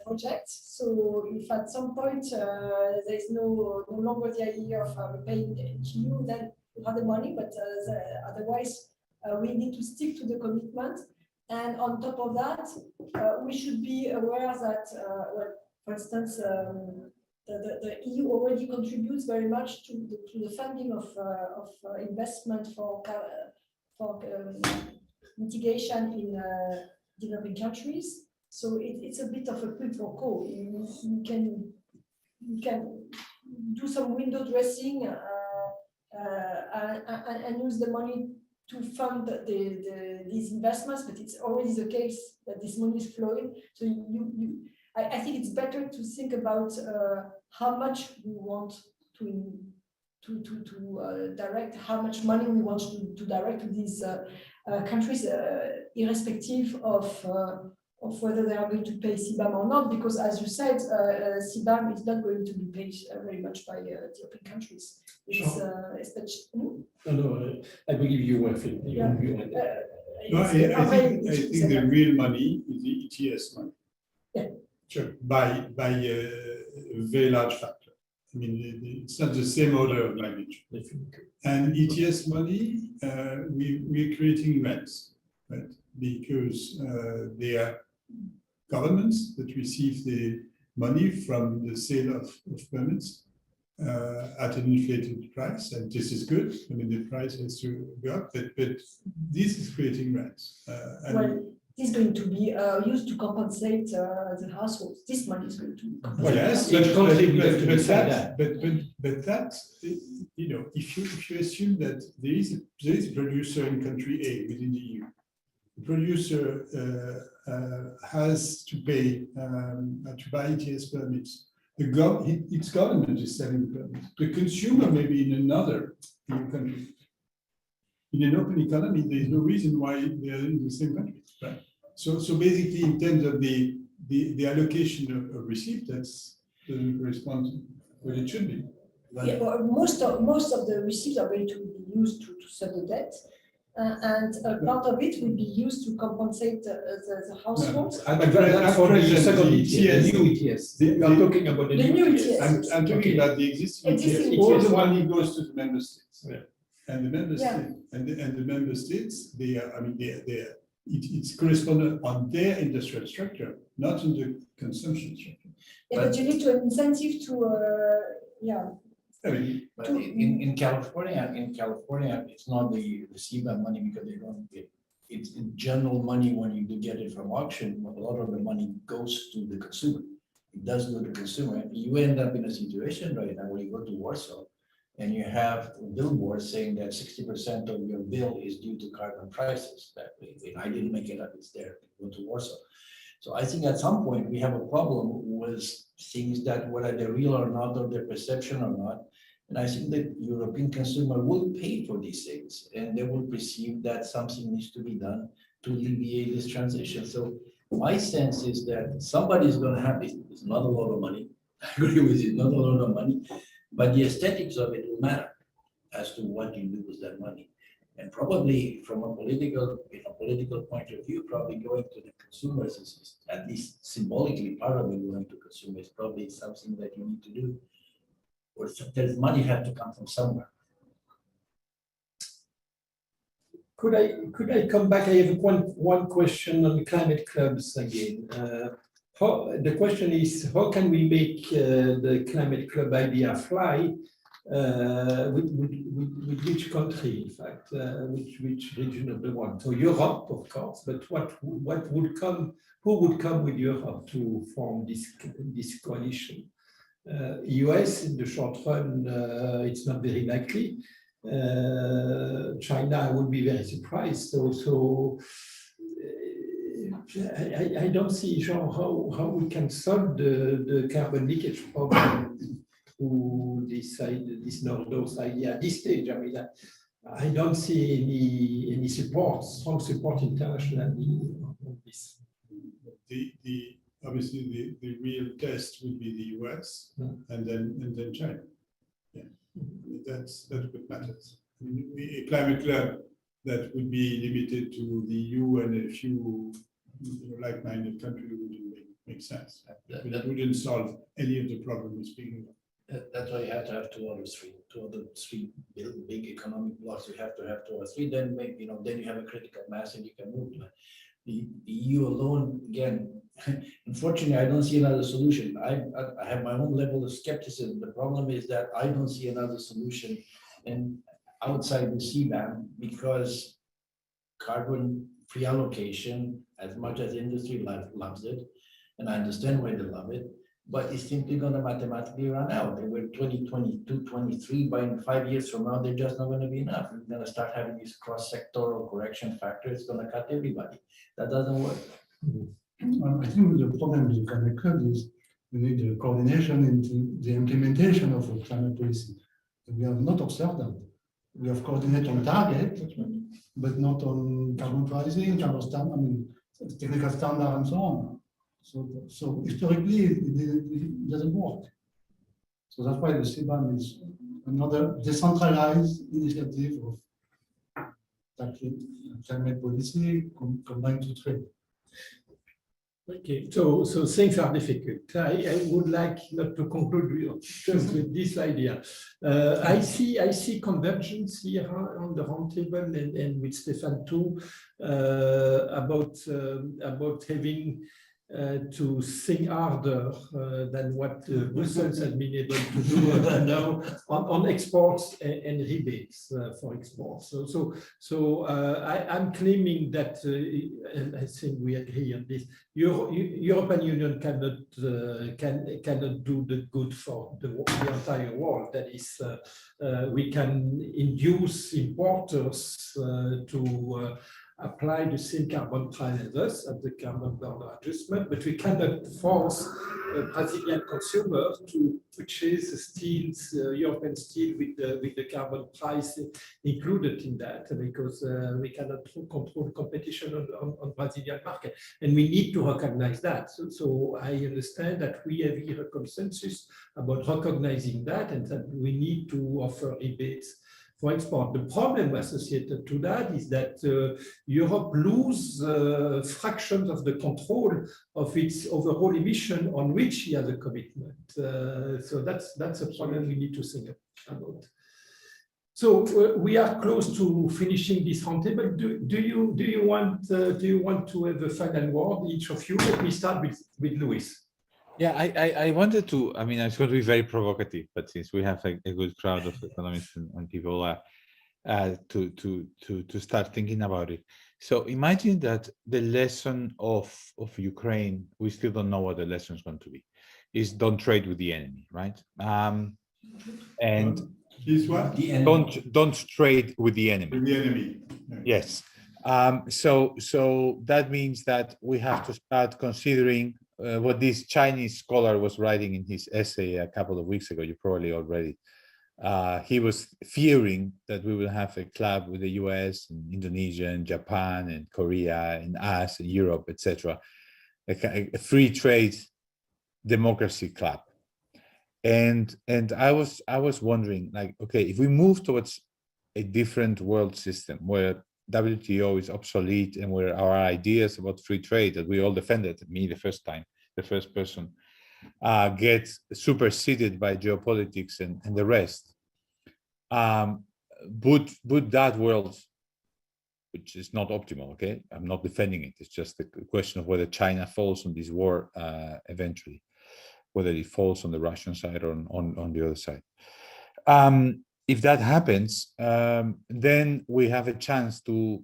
project. So if at some point there is no longer the idea of repaying the NGU, then we have the money, but otherwise we need to stick to the commitment. And on top of that, we should be aware that, well, for instance, the EU already contributes very much to the funding of investment for mitigation in developing countries. So it's a bit of a quid pro quo. You can do some window dressing and use the money to fund these investments, but it's already the case that this money is flowing. So I think it's better to think about how much we want to direct, how much money we want to direct to these countries, irrespective of whether they are going to pay CBAM or not, because as you said, CBAM is not going to be paid very much by European countries. It's especially. No, I believe you were thinking. Yeah. No, I think the real money is the ETS money. Yeah. Sure. By a very large factor. I mean, it's not the same order of magnitude. And ETS money, we're creating rents, right? Because they are governments that receive the money from the sale of permits at an inflated price, and this is good. I mean, the price has to go up, but this is creating rents. Well, this is going to be used to compensate the households. This money is going to compensate. Well, yes, but that, you know, if you assume that there is a producer in country A within the EU, the producer has to pay to buy ETS permits. Its government is selling permits. The consumer may be in another EU country. In an open economy, there is no reason why they are in the same country, right? So basically, in terms of the allocation of receipt, that doesn't correspond to what it should be. Yeah, well, most of the receipts are going to be used to settle debt. And part of it will be used to compensate the households. But that's for the second ETS, the new ETS. You are talking about the new ETS. I'm talking about the existing ETS. All the money goes to the member states. Yeah. And the member states, and the member states, they are, I mean, it's correspondent on their industrial structure, not on the consumption structure. Yeah, but you need to incentive to, I mean, but in California, it's not the CBAM money because they don't get. It's in general money when you do get it from auction. A lot of the money goes to the consumer. It does go to consumer. You end up in a situation right now where you go to Warsaw and you have billboards saying that 60% of your bill is due to carbon prices. That I didn't make it up; it's there. Go to Warsaw. So I think at some point we have a problem with things that whether they're real or not, or their perception or not. And I think that European consumer will pay for these things, and they will perceive that something needs to be done to alleviate this transition. So my sense is that somebody is going to have it. It's not a lot of money. I agree with you, not a lot of money, but the aesthetics of it will matter as to what you do with that money. And probably from a political point of view, probably going to the consumers is at least symbolically part of it going to consumers. Probably something that you need to do. Or there's money have to come from somewhere. Could I come back? I have one question on the climate clubs again. The question is, how can we make the climate club idea fly? With which country, in fact, which region of the world? So Europe, of course, but what would come? Who would come with Europe to form this coalition? US in the short run, it's not very likely. China, I would be very surprised. So I don't see, Jean, how we can solve the carbon leakage problem to decide this Nordos idea at this stage. I mean, I don't see any support, strong support internationally on this. Obviously the real test would be the US and then China. Yeah, that's what matters. I mean, a climate club that would be limited to the EU and a few like-minded countries wouldn't make sense. That wouldn't solve any of the problems we're speaking of. That's why you have to have two other three big economic blocks. You have to have two or three. Then maybe then you have a critical mass and you can move. But the EU alone, again, unfortunately, I don't see another solution. I have my own level of skepticism. The problem is that I don't see another solution, and outside the CBAM, because carbon free allocation, as much as industry loves it, and I understand why they love it, but it's simply going to mathematically run out. They were 2022, 23, by 5 years from now, they're just not going to be enough. We're going to start having these cross-sectoral correction factors. It's going to cut everybody. That doesn't work. I think the problem with the climate club is we need the coordination into the implementation of a climate policy. We have not observed that. We have coordinated on target, but not on carbon pricing, carbon standard, technical standard and so on. So historically, it doesn't work. So that's why the CBAM is another decentralized initiative of tackling climate policy combined to trade. Okay, so things are difficult. I would like not to conclude just with this idea. I see convergence here on the roundtable and with Stefan too about having to think harder than what Brussels has been able to do now on exports and rebates for exports. So I'm claiming that, and I think we agree on this, European Union cannot do the good for the entire world. That is, we can induce importers to apply the same carbon price as us at the carbon border adjustment, but we cannot force Brazilian consumers to purchase steel, European steel with the carbon price included in that, because we cannot control competition on Brazilian market, and we need to recognize that. So I understand that we have here a consensus about recognizing that, and that we need to offer rebates for export. The problem associated to that is that Europe loses fractions of the control of its overall emission on which it has a commitment. So that's a problem we need to think about. So we are close to finishing this roundtable. Do you want to have a final word, each of you? Let me start with Luis. Yeah, I wanted to, I mean, it's going to be very provocative, but since we have a good crowd of economists and people to start thinking about it. So imagine that the lesson of Ukraine, we still don't know what the lesson is going to be, is don't trade with the enemy, right? And is what? The enemy. don't trade with the enemy. With the enemy. Yes. So that means that we have to start considering what this Chinese scholar was writing in his essay a couple of weeks ago. You probably all read it. He was fearing that we will have a club with the US and Indonesia and Japan and Korea and us and Europe, etc. A free trade democracy club. And I was wondering, like, okay, if we move towards a different world system where WTO is obsolete and where our ideas about free trade that we all defended, me the first person, gets superseded by geopolitics and the rest, would that world, which is not optimal, okay? I'm not defending it. It's just a question of whether China falls on this war eventually, whether it falls on the Russian side or on the other side. If that happens, then we have a chance to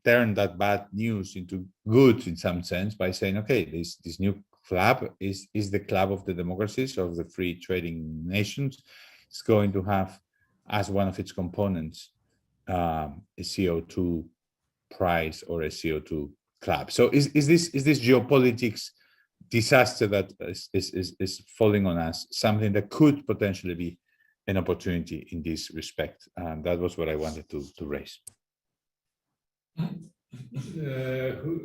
turn that bad news into good in some sense by saying, okay, this new club is the club of the democracies, of the free trading nations. It's going to have as one of its components a CO2 price or a CO2 club. So is this geopolitics disaster that is falling on us something that could potentially be an opportunity in this respect. And that was what I wanted to raise.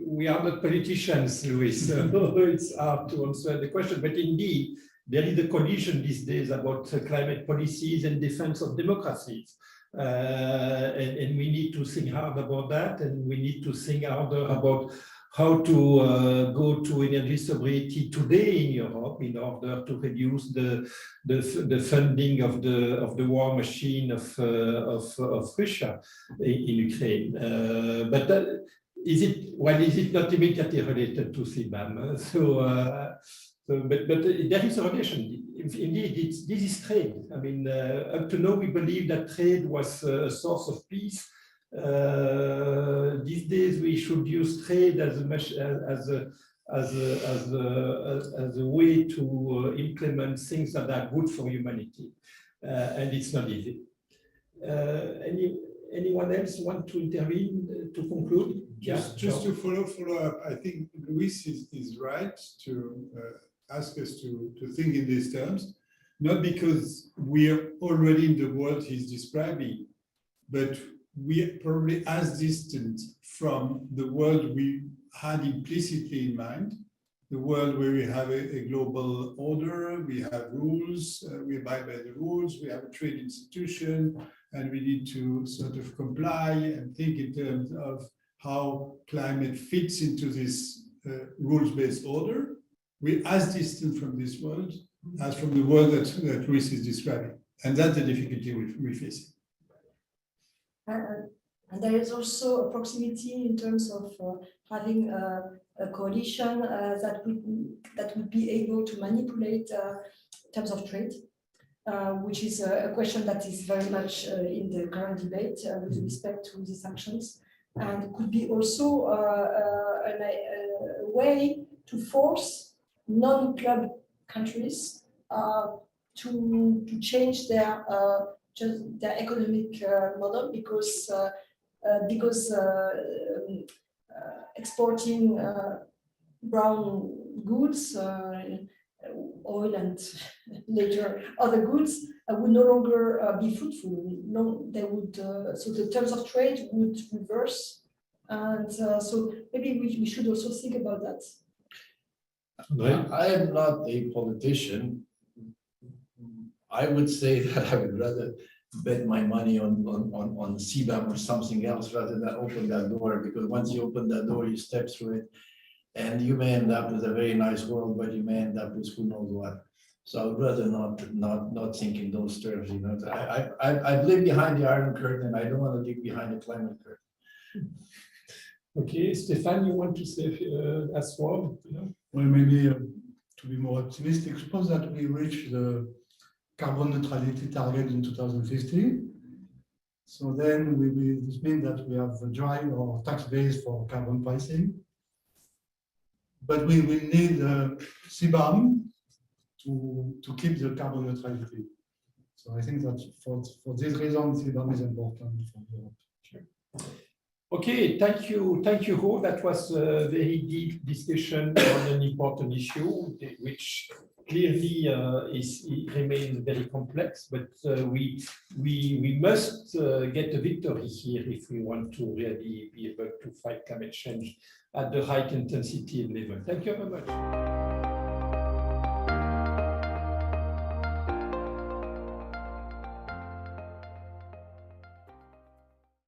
We are not politicians, Luis, so it's hard to answer the question, but indeed, there is a collision these days about climate policies and defense of democracies. And we need to think hard about that, and we need to think harder about how to go to energy sobriety today in Europe in order to reduce the funding of the war machine of Russia in Ukraine. But is it not immediately related to CBAM? But there is a relation. Indeed, this is trade. I mean, up to now, we believe that trade was a source of peace. These days, we should use trade as a way to implement things that are good for humanity, and it's not easy. Anyone else want to intervene to conclude? Just to follow up, I think Luis is right to ask us to think in these terms, not because we are already in the world he's describing, but we are probably as distant from the world we had implicitly in mind, the world where we have a global order, we have rules, we abide by the rules, we have a trade institution, and we need to sort of comply and think in terms of how climate fits into this rules-based order. We're as distant from this world as from the world that Luis is describing. And that's the difficulty we're facing. And there is also a proximity in terms of having a coalition that would be able to manipulate terms of trade, which is a question that is very much in the current debate with respect to the sanctions, and could be also a way to force non-club countries to change their economic model, because exporting brown goods, oil, and later other goods would no longer be fruitful. No, they would. So the terms of trade would reverse, and so maybe we should also think about that. I am not a politician. I would say that I would rather bet my money on CBAM or something else rather than open that door, because once you open that door, you step through it, and you may end up with a very nice world, but you may end up with who knows what. So I'd rather not think in those terms. You know, I live behind the Iron Curtain. I don't want to live behind the climate curtain. Okay, Stéphane, you want to say as well? Well, maybe to be more optimistic, suppose that we reach the carbon neutrality target in 2050. So then this means that we have a dry or tax base for carbon pricing. But we will need CBAM to keep the carbon neutrality. So I think that for this reason, CBAM is important for Europe. Sure. Okay, thank you all. That was a very deep discussion on an important issue, which clearly remains very complex, but we must get a victory here if we want to really be able to fight climate change at the right intensity and level. Thank you very much.